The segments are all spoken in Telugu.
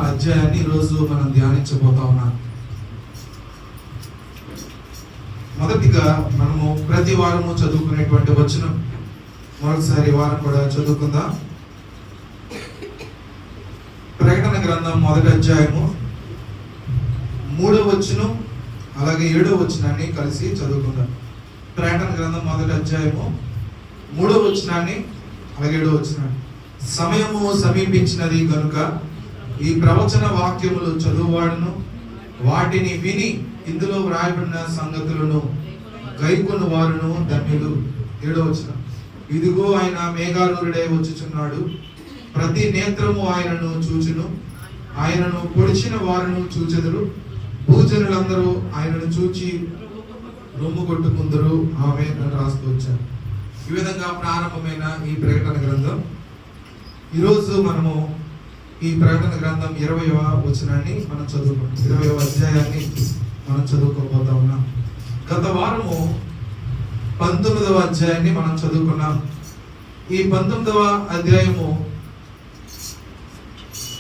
అధ్యాయాన్ని ఈరోజు మనం ధ్యానించబోతా ఉన్నాం. మొదటిగా మనము ప్రతి వారము చదువుకునేటువంటి వచనం మరొకసారి వారం కూడా చదువుకుందాం. ప్రకటన గ్రంథం మొదటి అధ్యాయము 3వ వచనం అలాగే 7వ వచనాన్ని కలిసి చదువుకుందాం. ప్రకటన గ్రంథం మొదటి అధ్యాయము 3వ వచనాన్ని అలాగే 7వ వచనాన్ని. సమయము సమీపించినది కనుక ఈ ప్రవచన వాక్యములు చదువువాడును వాటిని విని ఇందులో వ్రాయబడిన సంగతులను గైకొను వారును ధన్యులు. 7వ వచనం. ఇదిగో ఆయన మేఘారూఢుడై వచ్చుచున్నాడు, ప్రతి నేత్రము ఆయనను చూచును, ఆయనను పొడిచిన వారును చూచెదరు, భూజనులందరూ ఆయనను చూచి రొమ్ము కొట్టుకుందరు. ఆమె రాస్తూ వచ్చారు. ఈ విధంగా ప్రారంభమైన ఈ ప్రకటన గ్రంథం ఈరోజు మనము ఈ ప్రకటన గ్రంథం 20వ వచనాన్ని మనం చదువుకుంటాం. 20వ అధ్యాయాన్ని మనం చదువుకోబోతా ఉన్నాం. గత వారము 19వ అధ్యాయాన్ని మనం చదువుకున్నాం. ఈ 19వ అధ్యాయము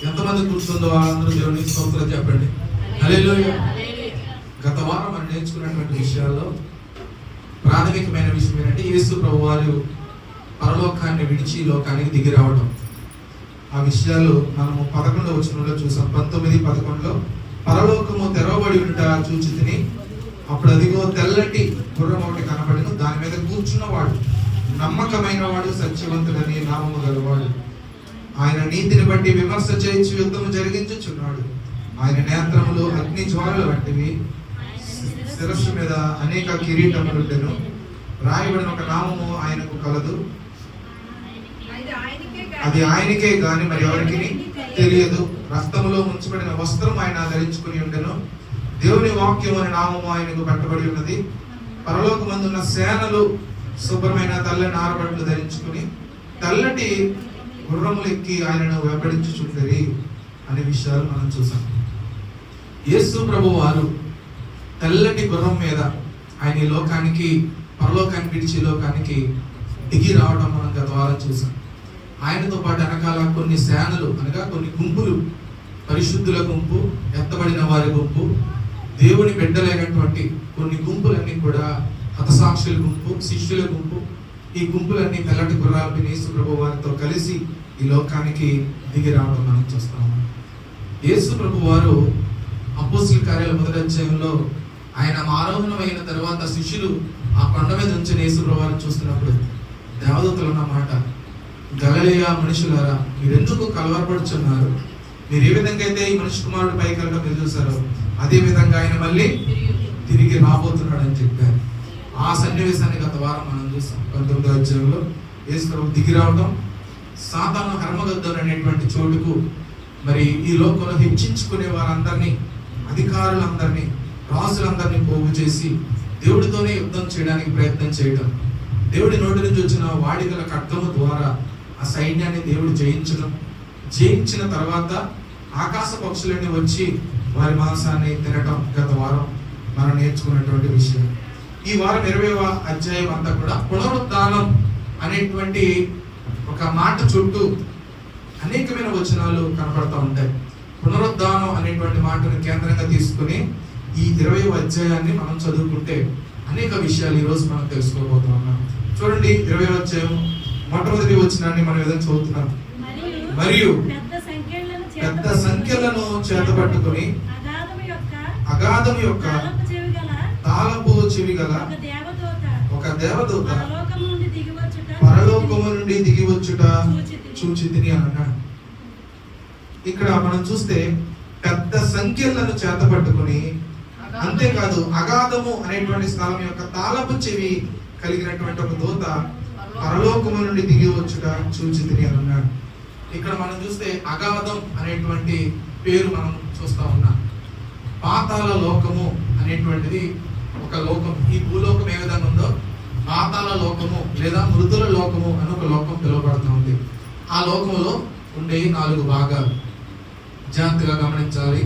ఎంతమంది కూర్చుందో వాళ్ళందరూ దేవుని స్తోత్రం చెప్పండి. హల్లెలూయా. గత వారం మనం నేర్చుకున్నటువంటి విషయాల్లో ప్రాథమికమైన విషయం ఏంటంటే యేసు ప్రభు వారు పరలోకాన్ని విడిచి లోకానికి దిగి రావడం. ఆ విషయాలు మనము 11వ వచనంలో చూసాం. 19-11లో పరలోకము తెరవబడి ఉంటా చూచితిని, అప్పుడు అదిగో తెల్లటి గుర్రం ఒకటి కనబడెను, దాని మీద కూర్చున్నవాడు నమ్మకమైన వాడు, సత్యవంతుడని నామము గలవాడు, ఆయన నీతిని బట్టి విమర్శ చేయించి యుద్ధము జరిగించుచున్నాడు. ఆయన నేత్రములు అగ్ని జ్వాలల వంటివి, శిరస్సు మీద అనేక కిరీటములుండెను, రాయబడిన ఒక నామము ఆయనకు కలదు, అది ఆయనకే గాని మరి ఎవరికి తెలియదు. రక్తములో ముంచబడిన వస్త్రం ఆయన ధరించుకుని ఉండెను, దేవుని వాక్యం అనే నామము ఆయనకు పెట్టబడి ఉన్నది. పరలోకమందున్న సేనలు శుభ్రమైన తెల్లని నారబట్లు ధరించుకుని తెల్లటి గుర్రములు ఎక్కి ఆయనను వెంబడించుచుండరి అనే విషయాలు మనం చూసాం. యేసు ప్రభు వారు తెల్లటి గుర్రం మీద ఆయన ఈ లోకానికి పరలోకాన్ని విడిచి లోకానికి దిగి రావడం మనం గత వారం చూసాం. ఆయనతో పాటు వెనకాల కొన్ని సేనలు అనగా కొన్ని గుంపులు, పరిశుద్ధుల గుంపు, ఎత్తబడిన వారి గుంపు, దేవుని బిడ్డలైనటువంటి కొన్ని గుంపులన్నీ కూడా, హతసాక్షుల గుంపు, శిష్యుల గుంపు, ఈ గుంపులన్నీ తెల్లటి గుర్రాలపై యేసు ప్రభు వారితో కలిసి ఈ లోకానికి దిగి రావడం మనం చూస్తాము. యేసు ప్రభు వారు అపోస్తలుల కార్యాల మొదటి అధ్యాయంలో ఆయన ఆరోహణమైన తర్వాత శిష్యులు ఆ కొండ మీద నుంచి యేసు ప్రభు వారిని చూస్తున్నప్పుడు దేవదూతలు అన్నమాట, గలిలయ మనుషులారా, మీరెందుకు కలవరపడుచున్నారు? మీరు ఏ విధంగా అయితే ఈ మనిషి కుమారుడు పైకి వెళ్ళడం మీరు చూసారో అదే విధంగా ఆయన మళ్ళీ తిరిగి రాబోతున్నాడు అని చెప్పారు. ఆ సన్నివేశాన్ని గత వారం మనం చూసాం. 19వ అధ్యాయంలో యేసు ప్రభు దిగి రావడం, సాతాను హర్మగద్దరు అనేటువంటి చోటుకు మరి ఈ లోకంలో హెచ్చించుకునే వారందరినీ, అధికారులందరినీ, రాజులందరినీ పోగు చేసి దేవుడితోనే యుద్ధం చేయడానికి ప్రయత్నం చేయడం, దేవుడి నోటి నుంచి వచ్చిన వాడిగల ఖడ్గము ద్వారా ఆ సైన్యాన్ని దేవుడు జయించిన తర్వాత ఆకాశ పక్షులన్నీ వచ్చి వారి మాంసాన్ని తినటం గత వారం మనం నేర్చుకున్నటువంటి విషయం. ఈ వారం 20వ అధ్యాయం అంతా కూడా పునరుద్ధానం అనేటువంటి ఒక మాట చుట్టూ అనేకమైన వచనాలు కనపడతా ఉంటాయి. పునరుద్ధానం అనేటువంటి మాటను కేంద్రంగా తీసుకుని ఈ 20వ అధ్యాయాన్ని మనం చదువుకుంటే అనేక విషయాలు ఈరోజు మనం తెలుసుకోబోతా ఉన్నాం. చూడండి, 20వ అధ్యాయం మొట్టమొదటి వచనాన్ని మనం ఏదైనా చదువుతున్నాం. మరియు పెద్ద సంఖ్యలను చేతపట్టుకుని అగాధము యొక్క తాళపు చెవి గల ఒక దేవదూత పరలోకము నుండి దిగి వచ్చుట చూచితిని అని అన్నాడు. ఇక్కడ మనం చూస్తే పెద్ద సంఖ్యలను చేతపట్టుకుని, అంతేకాదు అగాధము అనేటువంటి స్థలం యొక్క తాళపు చెవి కలిగినటువంటి ఒక దూత పరలోకము నుండి దిగి వచ్చుట చూచితిని అని అన్నాడు. ఇక్కడ మనం చూస్తే అగాధం అనేటువంటి పేరు మనం చూస్తా ఉన్నాం. పాతాళ లోకము అనేటువంటిది ఒక లోకం. ఈ భూలోకం ఏ విధంగా ఉందో పాతాళ లోకము లేదా మృతుల లోకము అని ఒక లోకం పిలువబడుతూ ఉంది. ఆ లోకంలో ఉండే 4 భాగాలు జాగ్రత్తగా గమనించాలి.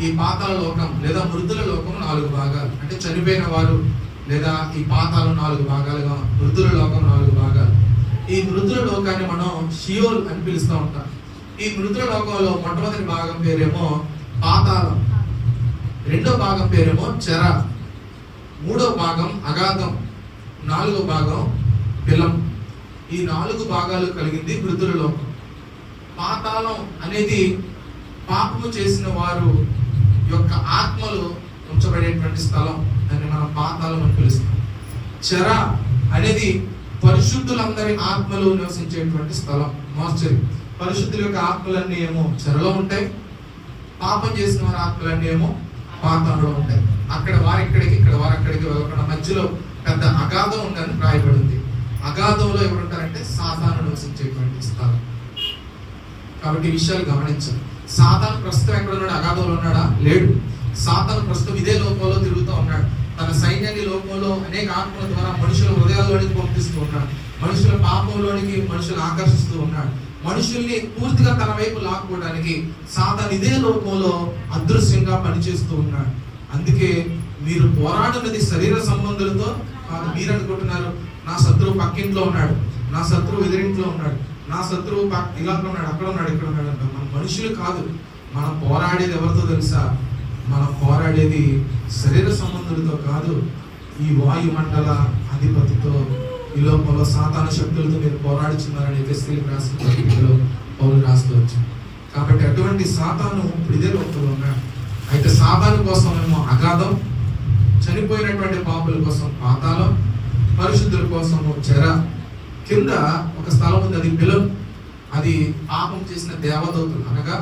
ఈ పాతాళ లోకం లేదా మృతుల లోకం 4 భాగాలు. అంటే చనిపోయిన వారు లేదా ఈ పాతాళం 4 భాగాలుగా, మృతుల లోకం 4 భాగాలు. ఈ మృతుల లోకాన్ని మనం షియోల్ అని పిలుస్తూ ఉంటాం. ఈ మృతుల లోకంలో మొట్టమొదటి భాగం పేరేమో పాతాళం, రెండో భాగం పేరేమో చెర, మూడో భాగం అగాధం, నాలుగో భాగం బిలం. ఈ 4 భాగాలు కలిగింది మృతుల లోకం. పాతాళం అనేది పాపము చేసిన వారు యొక్క ఆత్మలు ఉంచబడేటువంటి స్థలం, దాన్ని మనం పాతాళం అని పిలుస్తాం. చెర అనేది పరిశుద్ధులందరి ఆత్మలు నివసించేటువంటి స్థలం, మార్చరి. పరిశుద్ధుల యొక్క ఆత్మలన్నీ ఏమో చెరలో ఉంటాయి, పాపం చేసిన వారి ఆత్మలన్నీ ఏమో పాతాళంలో ఉంటాయి. అక్కడ వారెక్కడికి ఇక్కడ వారెక్కడికి వెళ్ళకుండా మధ్యలో పెద్ద అగాధం ఉందని రాయబడింది. అగాధంలో ఎవరుంటారంటే సాతాను నివసించేటువంటి స్థలం. కాబట్టి ఈ విషయాలు గమనించాలి. సాతాను ప్రస్తుతం ఎక్కడ ఉన్నాడు? అగాధంలో ఉన్నాడా? లేడు. సాతాను ప్రస్తుతం ఇదే లోకంలో తిరుగుతూ ఉన్నాడు. తన సైన్యాన్ని లోకంలో అనేక ఆత్మల ద్వారా మనుషుల హృదయాల్లోనికి పంపిస్తూ ఉన్నాడు. మనుషుల పాపంలోనికి మనుషులు ఆకర్షిస్తూ ఉన్నాడు. మనుషుల్ని పూర్తిగా తన వైపు లాక్కోవడానికి సాతాను ఇదే లోకంలో అదృశ్యంగా పనిచేస్తూ ఉన్నాడు. అందుకే మీరు పోరాడున్నది శరీర సంబంధులతో కాదు. మీరు అనుకుంటున్నారు నా శత్రువు పక్కింట్లో ఉన్నాడు, నా శత్రువు ఎదురింట్లో ఉన్నాడు, నా శత్రువు ఇలా ఉన్నాడు, అక్కడ ఉన్నాడు, ఇక్కడ ఉన్నాడు అంట. మన మనుషులు కాదు. మనం పోరాడేది ఎవరితో తెలుసా? మనం పోరాడేది శరీర సంబంధులతో కాదు, ఈ వాయుమండల అధిపతితో, ఈ లోకంలో సాతాను శక్తులతో మీరు పోరాడుచున్నారని ఎఫెసీయులకు రాసిన పత్రికలో పౌలు రాస్తూ వచ్చాడు. కాబట్టి అటువంటి సాతాను ఇప్పుడు ఇదే లోకంలో ఉన్నాడు. అయితే సాతాను కోసం ఏమో అగాధం, చనిపోయినటువంటి పాపుల కోసం పాతాళం, పరిశుద్ధుల కోసము చెర. కింద ఒక స్థలం ఉంది, అది బిలం. అది పాపం చేసిన దేవదూతలు, అనగా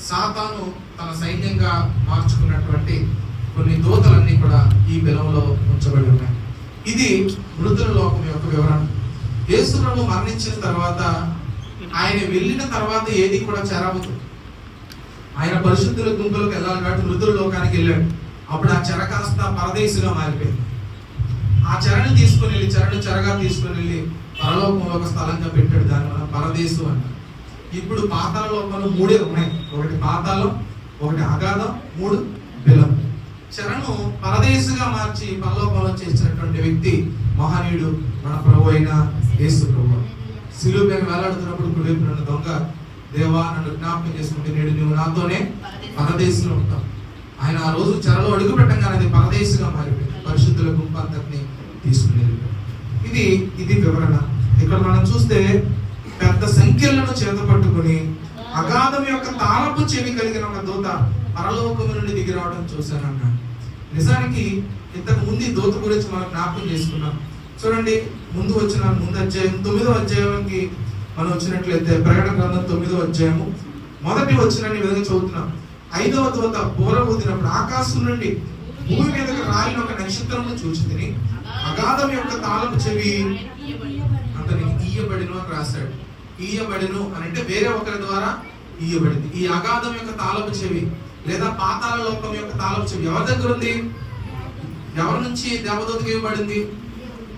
సాతాను తన సైన్యంగా మార్చుకున్నటువంటి కొన్ని దూతలన్నీ కూడా ఈ బిలంలో ఉంచబడి ఉన్నాయి. ఇది మృతుల లోకం యొక్క వివరణ. యేసు ప్రభు మరణించిన తర్వాత, ఆయన వెళ్ళిన తర్వాత ఏది కూడా చెరవదు. ఆయన పరిశుద్ధుల గుంపులకు వెళ్ళాలి కాబట్టి మృతుల లోకానికి వెళ్ళాడు. అప్పుడు ఆ చెర కాస్త పరదేశిగా మారిపోయింది. ఆ చెరను తీసుకుని వెళ్ళి, చెరగా తీసుకుని వెళ్ళి పరలోకంలో ఒక స్థలంగా పెట్టాడు. దాన్ని మనం పరదేశం అంటాం. ఇప్పుడు పాతాళ లోకంలో 3 ఉన్నాయి. ఒకటి పాతాళం, ఒకటి అగాధం, 3 బిలం. చెరను పరదేశిగా మార్చి పరలోకంలో చేసినటువంటి వ్యక్తి మహనీయుడు మన ప్రభు అయిన యేసు ప్రభు. శిలువ మీద వేలాడుతున్నప్పుడు కుడివైపున దొంగ, దేవా నన్ను జ్ఞాపకం చేసుకుంటే నేడు నువ్వు నాతోనే పరదేశంలో ఉంటావు. ఆయన ఆ రోజు చెరలో అడుగు పెట్టంగానే అది పరదేశిగా మారిపోయింది. పరిశుద్ధుల గుంపు అంతటిని తీసుకుని ఇది వివరణ. ఇక్కడ మనం చూస్తే పెద్ద సంఖ్యలను చేత పట్టుకుని అగాధం యొక్క తాళపు చెవి కలిగిన ఒక దూత పరలోకము నుండి దిగి రావడం చూశానన్నాడు. నిజానికి ఇంతకు ముందు దూత గురించి మనం జ్ఞాపకం చేసుకున్నాం. చూడండి, ముందు అధ్యాయం 9వ అధ్యాయానికి మనం వచ్చినట్లయితే ప్రకటన గ్రంథం 9వ అధ్యాయము మొదటి వచనాన్ని విధంగా చదువుతున్నాం. 5వ దూత బూర ఊదినప్పుడు ఆకాశం నుండి భూమి మీదకి రాలిన ఒక నక్షత్రమును చూచితిని. అగాధం యొక్క తాళపు చెవి అతనికి ఇయ్యబడిను అని రాశాడు. ఇయ్యబడిను అని అంటే వేరే ఒకరి ద్వారా ఇయ్యబడింది. ఈ అగాధం యొక్క తాళపు చెవి లేదా పాతాళ లోకం యొక్క తాళపు చెవి ఎవరి దగ్గర ఉంది? ఎవరి నుంచి దేవదూతకి ఇవ్వబడింది?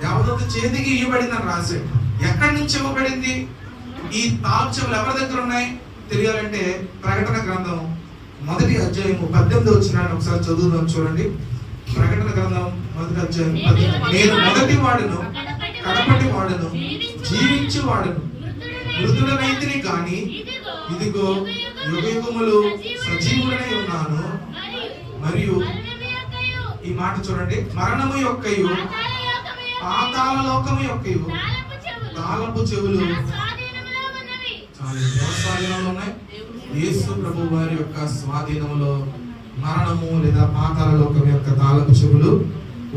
దేవదూత చేతికి ఇవ్వబడింది అని రాశాడు. ఎక్కడి నుంచి ఇవ్వబడింది? ఈ తాళపు చెవులు ఎవరి దగ్గర ఉన్నాయి తెలియాలంటే ప్రకటన గ్రంథం 1వ అధ్యాయం 18వ వచనాన్ని ఒకసారి చదువుదాం. చూడండి, ప్రకటన గ్రంథం 1వ అధ్యాయం 18. నేను మొదటి వాడును, కడపటి వాడును, జీవించి వాడును, మృతుడనైతిని గాని ఇదిగో యుగయుగములు సజీవుడనై ఉన్నాను. మరియు ఈ మాట చూడండి, మరణము యొక్కయు పాతాళ లోకము యొక్కయు తాళపు చెవులు స్వాధీనంలో ఉన్నాయి. యేసు ప్రభు వారి యొక్క స్వాధీనంలో మరణము లేదా పాతాళ లోకం యొక్క తాళపు చెవులు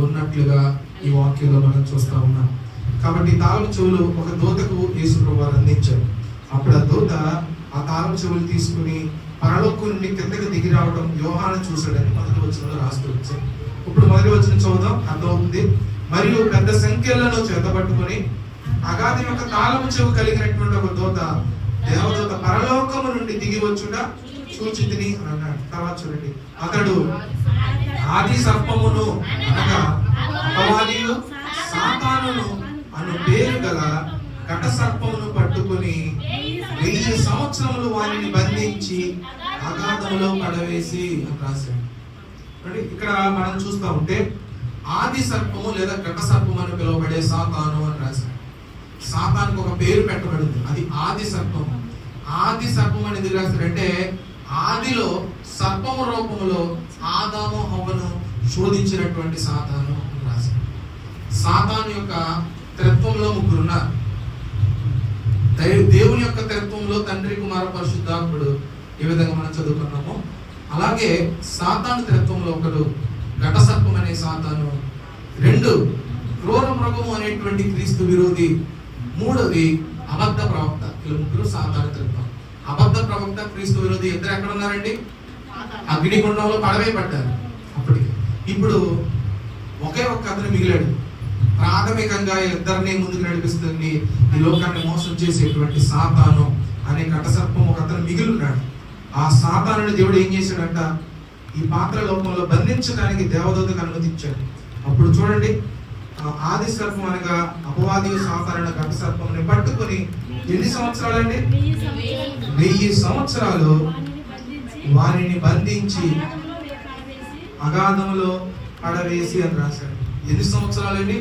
ఉన్నట్లుగా ఈ వాక్యంలో మనం చూస్తా ఉన్నాం. కాబట్టి తాళపు చెవులు ఒక దూతకు యేసు ప్రభు వారు అందించారు. అప్పుడు ఆ దూత ఆ తాళపు చెవులు తీసుకుని పరలోకం నుండి కిందకి దిగి రావడం యోహాను చూశాడని మొదటి వచనంలో రాస్తూ వచ్చారు. ఇప్పుడు మొదటి వచనం చదువుదాం, అర్థమవుతుంది. మరియు పెద్ద సంఖ్యలను చేతపట్టుకుని అగాధం యొక్క తాళపు చెవు కలిగినటువంటి ఒక దూత, దేవదూత పరలోకము నుండి దిగి వచ్చుట చూచితిని అని అన్నాడు. తర్వాత చూడండి, అతడు ఆది సర్పమును అనగా అపవాదియు సాతానును అను పేరు గల ఘట సర్పమును పట్టుకుని 1000 సంవత్సరములు వారిని బంధించి అగాధములో పడవేసి అని రాశాడు. ఇక్కడ మనం చూస్తా ఉంటే ఆది సర్పము లేదా ఘట సర్పము అని పిలువబడే సాతాను అని రాశాడు. సాతానికి ఒక పేరు పెట్టబడింది, అది ఆది సర్పము. ఆది సర్పం అని ఎందుకు రాస్తారంటే ఆదిలో సర్పము రూపంలో ఆదాము హవ్వను శోధించినటువంటి సాతాను అని రాశారు. సాతాను యొక్క త్రిత్వంలో ముగ్గురు ఉన్నారు. దేవుని యొక్క త్రిత్వంలో తండ్రి, కుమార, పరిశుద్ధాత్ముడు ఏ విధంగా మనం చదువుకున్నామో అలాగే సాతాను త్రిత్వంలో ఒకడు ఘట సర్పం అనే సాతాను, 2 క్రూర మృగము అనేటువంటి క్రీస్తు విరోధి, 3వది అబద్ధ ప్రవక్త. ఇలా ముగ్గురు సాతాను త్రిత్వం. అబద్ధ ప్రవక్త, క్రీస్తు విరోధి ఇద్దరు ఎక్కడ ఉన్నారండి? అగ్నిగుండంలో పడవేయబడ్డారు. అప్పటికి ఇప్పుడు ఒకే ఒక్క అతను మిగిలాడు. ప్రాథమికంగా ఇద్దరిని ముందుకు నడిపిస్తుంది ఈ లోకాన్ని మోసం చేసేటువంటి సాతాను అనే ఘట సర్పం ఒక అతను మిగిలి ఉన్నాడు. ఆ సాతానుని దేవుడు ఏం చేశాడంట? ఈ పాత్ర లోకంలో బంధించడానికి దేవదూతకు అనుమతించాడు. అప్పుడు చూడండి, ఆది సర్పం అనగా అపవాది సాతాను ఘట సర్పంని పట్టుకొని ఎన్ని సంవత్సరాలండి? 1000 సంవత్సరాలు వారిని బంధించి అగాధంలో పడవేసి అని రాశాడు. ఎన్ని సంవత్సరాలండి?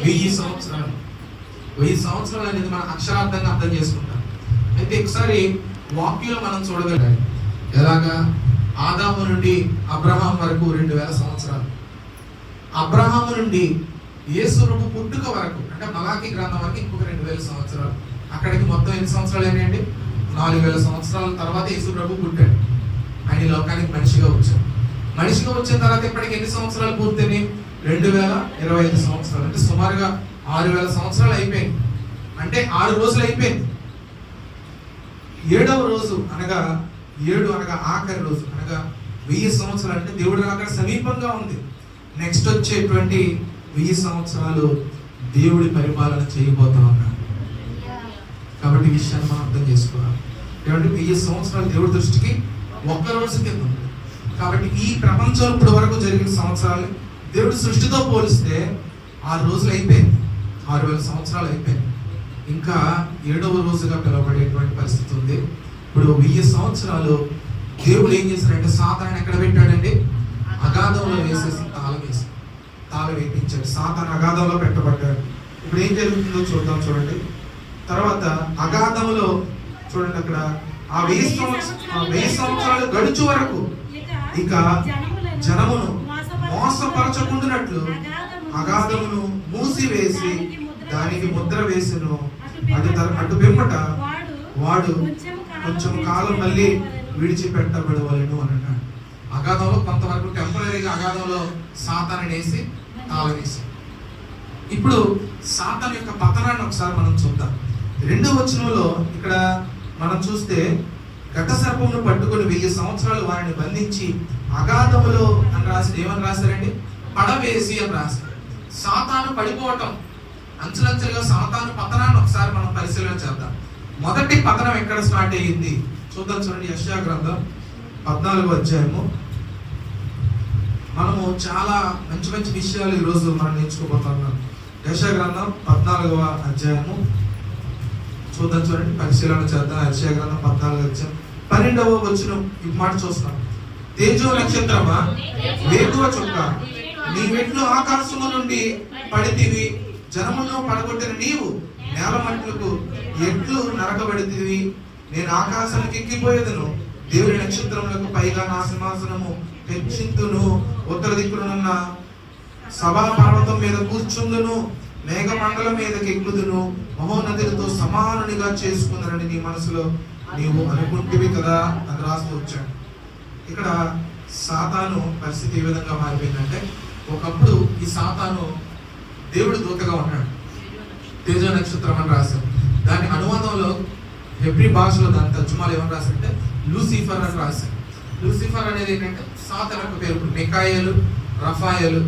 1000 సంవత్సరాలు. 1000 సంవత్సరాలు అనేది మనం అక్షరార్థంగా అర్థం చేసుకుంటాం. అయితే ఒకసారి వాక్యంలో మనం చూడగలిగాం. ఎలాగా? ఆదాము నుండి అబ్రహాం వరకు 2000 సంవత్సరాలు. అబ్రహాము నుండి యేసు ప్రభు పుట్టుక వరకు అంటే మలాకి గ్రంథం వరకు ఇంకొక 2000 సంవత్సరాలు. అక్కడికి మొత్తం ఎన్ని సంవత్సరాలు అయినాయండి? 4000 సంవత్సరాల తర్వాత యేసు ప్రభు పుట్టాడు. ఆయన లోకానికి మనిషిగా వచ్చాడు. మనిషిగా వచ్చిన తర్వాత ఇప్పటికి ఎన్ని సంవత్సరాలు పూర్తయినాయి? 2025 సంవత్సరాలు. అంటే సుమారుగా 6000 సంవత్సరాలు అయిపోయింది. అంటే 6 రోజులు అయిపోయింది. 7వ రోజు అనగా 7 అనగా ఆఖరి రోజు అనగా 1000 సంవత్సరాలు. అంటే దేవుడు అక్కడ సమీపంగా ఉంది. నెక్స్ట్ వచ్చేటువంటి 1000 సంవత్సరాలు దేవుడి పరిపాలన చేయబోతా ఉన్నాడు. కాబట్టి ఈ విషయాన్ని మనం అర్థం చేసుకోవాలి. ఏమంటే 1000 సంవత్సరాలు దేవుడి దృష్టికి ఒక్క రోజు కింద ఉంది. కాబట్టి ఈ ప్రపంచం ఇప్పటి వరకు జరిగిన సంవత్సరాలు దేవుడి సృష్టితో పోలిస్తే 6 రోజులు అయిపోయింది. 6000 సంవత్సరాలు అయిపోయింది. ఇంకా 7వ రోజుగా పిలువబడేటువంటి పరిస్థితి ఉంది. ఇప్పుడు 1000 సంవత్సరాలు దేవుడు ఏం చేశాడంటే సాతాను ఎక్కడ పెట్టాడండి? అగాధంలో వేసేసి తాళం వేయించాడు. సాతాను అగాధంలో పెట్టబడ్డాడు. ఇప్పుడు ఏం జరుగుతుందో చూద్దాం. చూడండి, తర్వాత అగాధంలో చూడండి అక్కడ ఆ 1000 సంవత్సరాలు గడుచు వరకు ఇక జనమును మోసపరచకుండానట్లు అగాధమును మూసివేసి దానికి ముద్ర వేసెను. అటు పిమ్మట వాడు కొంచెం కాలం మళ్ళీ విడిచిపెట్టబడవలెను అని అన్నాడు. అగాధంలో కొంతవరకు టెంపరీగా అగాధంలో సాతాను వేసి తాళం వేసి. ఇప్పుడు సాతాను యొక్క పతనాన్ని ఒకసారి మనం చూద్దాం. 2వ వచనంలో ఇక్కడ మనం చూస్తే ఘట సర్పమును పట్టుకొని 1000 సంవత్సరాలు వారిని బంధించి అగాధములో అని రాసి ఏమని రాశారండి? పడవేసి అని రాశారు. సాతాను పడిపోవటం అంచెలంచెలుగా సాతాను పతనాన్ని ఒకసారి మనం పరిశీలన చేద్దాం. మొదటి పతనం ఎక్కడ స్టార్ట్ అయ్యింది చూద్దాం. చూడండి, యెషయా గ్రంథం 14వ అధ్యాయము. మనము చాలా మంచి మంచి విషయాలు ఈరోజు మనం నేర్చుకోబోతున్నాం. యెషయా గ్రంథం 14వ అధ్యాయము చూద్దాం. చూడండి, పరిశీలన చేద్దాం. యెషయా గ్రంథం 14వ అధ్యాయం 12వ వచనం ఈ మాట చూస్తాం. తేజో నక్షత్రమా, వేకువ చుక్క, నీ వెట్లు ఆకాశము నుండి పడితివి, జనములను పడగొట్టిన నీవు నేల మట్టులకు ఎట్లు నరకబడితివి. నేను ఆకాశానికి ఎక్కిపోయేదను, దేవుని నక్షత్రములకు పైగా నా సింహాసనము హెచ్చింతును, ఉత్తర దిక్కునున్న సభా పర్వతం మీద కూర్చుందును, మేఘమండలం మీదకి ఎక్కుదును, మహోన్నతులతో సమానునిగా చేసుకుందనని నీ మనసులో నీవు అనుకుంటివి కదా అని రాస్తూ వచ్చాడు. ఇక్కడ సాతాను పరిస్థితి ఏ విధంగా మారిపోయిందంటే, ఒకప్పుడు ఈ సాతాను దేవుడు దూతగా ఉన్నాడు. తేజో నక్షత్రం అని రాశారు. దాని అనువాదంలో హెబ్రీ భాషలో దాని తర్జుమాలు ఏమని రాశారంటే లూసిఫర్ అని రాశారు. లూసిఫర్ అనేది ఏంటంటే సాతాను యొక్క పేరు. మికాయేలు, రఫాయేలు,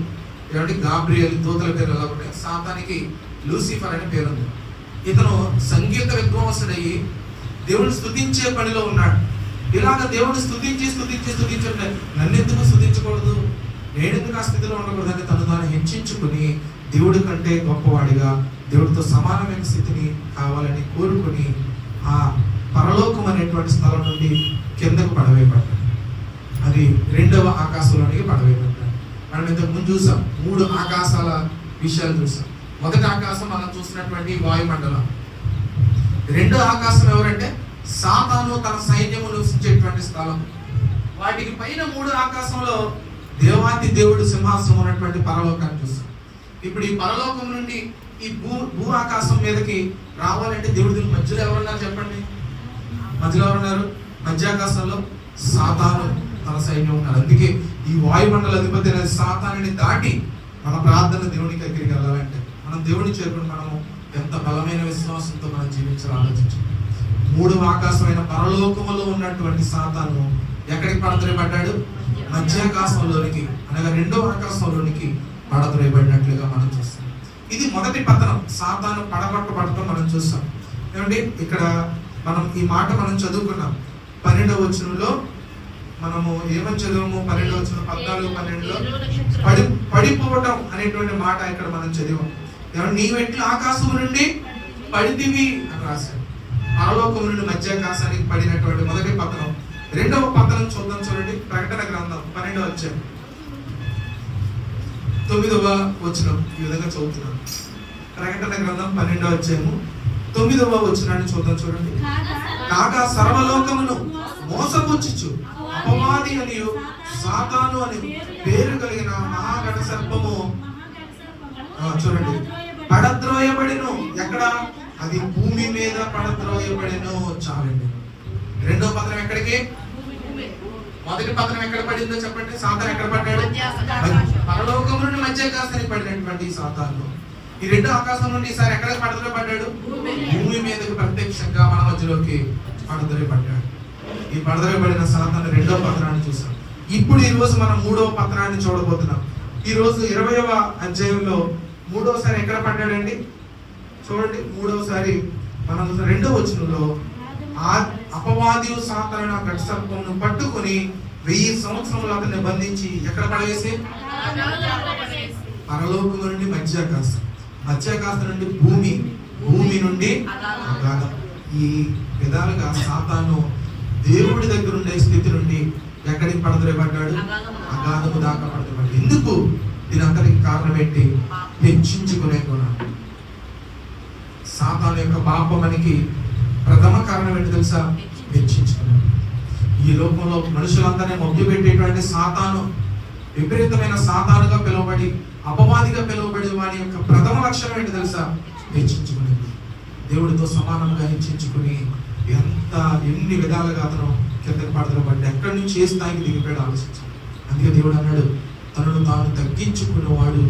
ఏమంటే గాబ్రియల్ దూతల పేరు ఎలా ఉంటాయి. సాతానికి లూసిఫర్ అనే పేరు ఉంది. ఇతను సంగీత విద్వాంసుడయ్యి దేవుడు స్తుతించే పనిలో ఉన్నాడు. ఇలాగ దేవుడు స్తుతించి నన్ను ఎందుకు స్తుతించకూడదు, నేనెందుకు ఆ స్థితిలో ఉండకూడదు అని తను తాను హెచ్చించుకుని దేవుడి కంటే గొప్పవాడిగా దేవుడితో సమానమైన స్థితిని కావాలని కోరుకుని ఆ పరలోకం అనేటువంటి స్థలం నుండి కిందకు పడవేయబడ్డాడు. అది 2వ ఆకాశంలోనికి పడవేయబడ్డాడు. మనం ఇంతకు ముందు చూసాం 3 ఆకాశాల విషయాలు చూసాం. మొదటి ఆకాశం మనం చూసినటువంటి వాయుమండలం. 2వ ఆకాశం ఎవరంటే సాతాను తన సైన్యము నివసించేటువంటి స్థలం. వాటికి పైన 3 ఆకాశంలో దేవాతి దేవుడు సింహాసనం ఉన్నటువంటి పరలోకాన్ని చూస్తాం. ఇప్పుడు ఈ పరలోకం నుండి ఈ భూ ఆకాశం మీదకి రావాలంటే దేవుడి మధ్యలో ఎవరున్నారు చెప్పండి? మధ్యలో ఎవరున్నారు? మధ్యాకాశంలో సాతాను తన సైన్యం ఉన్నారు. అందుకే ఈ వాయుమండల అధిపతి అనేది సాతానుని దాటి మన ప్రార్థన దేవునికి దగ్గరికి వెళ్ళాలంటే మనం దేవుడిని చేరుకుని మనము ఎంత బలమైన విశ్వాసంతో మనం జీవించాలో ఆలోచించాలి. 3వ ఆకాశమైన పరలోకములో ఉన్నటువంటి సాతాను ఎక్కడికి పడద్రోయబడ్డాడు? మధ్యాకాశంలోనికి, అనగా 2వ ఆకాశంలోనికి పడద్రోయబడినట్లుగా మనం చూస్తాం. ఇది మొదటి పతనం, సాతాను పడగొట్టబడటం మనం చూస్తాం. ఏమండి, ఇక్కడ మనం ఈ మాట మనం చదువుకున్నాం. 12వ వచనంలో మనము ఏమని చదివాము? 12వ వచనం 14, 12లో పడిపోవటం అనేటువంటి మాట ఇక్కడ మనం చదివాం. ఏమంటే, నీవెట్లు ఆకాశం నుండి పడితివి అని రాశాడు. పరలోకం నుండి మధ్యాకాశానికి పడినటువంటి మొదటి పతనం. 2వ పతనం చూద్దాం, చూడండి. ప్రకటన గ్రంథం 12వ అధ్యాయం 9వ వచనం ఈ విధంగా చదువుతున్నాం. ప్రకటన గ్రంథం 12వ అధ్యాయము 9వ వచనాన్ని చూద్దాం, చూడండి. కాగా సర్వలోకమును మోసపుచ్చుచు అపవాది అనియు సాతాను అని పేరు కలిగిన మహాఘట సర్పము చూడండి పడద్రోయబడిను. ఎక్కడ? అది భూమి మీద పడద్రోయబడిను. చాలండి. 2వ పతనం ఎక్కడికి? మొదటి పతనం ఎక్కడ పడిందో చెప్పండి. సాతాను ఎక్కడ పడ్డాడు? పరలోకం నుండి మధ్యాకాశానికి పడినటువంటి సాతాను ఈ 2వ ఆకాశం నుండి ఈసారి ఎక్కడ పడద్రోయబడ్డాడు? భూమి మీదకి ప్రత్యక్షంగా మన మధ్యలోకి పడద్రోయబడ్డాడు. ఈ పడద్రోయబడిన సాతాను 2వ పతనాన్ని చూసాం. ఇప్పుడు ఈ రోజు మనం 3వ పతనాన్ని చూడబోతున్నాం. ఈ రోజు 20వ అధ్యాయంలో 3వసారి ఎక్కడ పడ్డాడండి? చూడండి, 3వసారి మనం 2వ వచనంలో అపవాదియు సాతాను ఘట సర్పమును పట్టుకొని 1000 సంవత్సరములు అతన్ని బంధించి ఎక్కడ పడవేసి? పరలోకం నుండి మధ్యాకాశం నుండి భూమి నుండి అగాధం. ఈ విధాలుగా సాతాను దేవుడి దగ్గర ఉండే స్థితి నుండి ఎక్కడికి పడద్రోయబడ్డాడు? అగాధము దాకా పడద్రోయబడ్డాడు. ఎందుకు? దీని అంతటికి కారణం ఏంటి? హెచ్చించుకునే గుణం. సాతాను యొక్క పాపమనికి ప్రథమ కారణం ఏంటి తెలుసా? హెచ్చించుకునే. ఈ లోకంలో మనుషులందరినీ మభ్యపెట్టేటువంటి సాతాను, విపరీతమైన సాతానుగా పిలువబడి అపవాదిగా పిలువబడి వాడి యొక్క ప్రథమ లక్ష్యం ఏంటి తెలుసా? హెచ్చించుకునేది. దేవుడితో సమానంగా హెచ్చించుకుని ఎన్ని విధాలుగా అతను కిందకి పడద్రోయబడ్డాడు, ఎక్కడి నుంచి ఏ స్థాయికి దిగిపోయాడు ఆలోచించాడు. అందుకే దేవుడు అన్నాడు, తనను తాను తగ్గించుకునేవాడు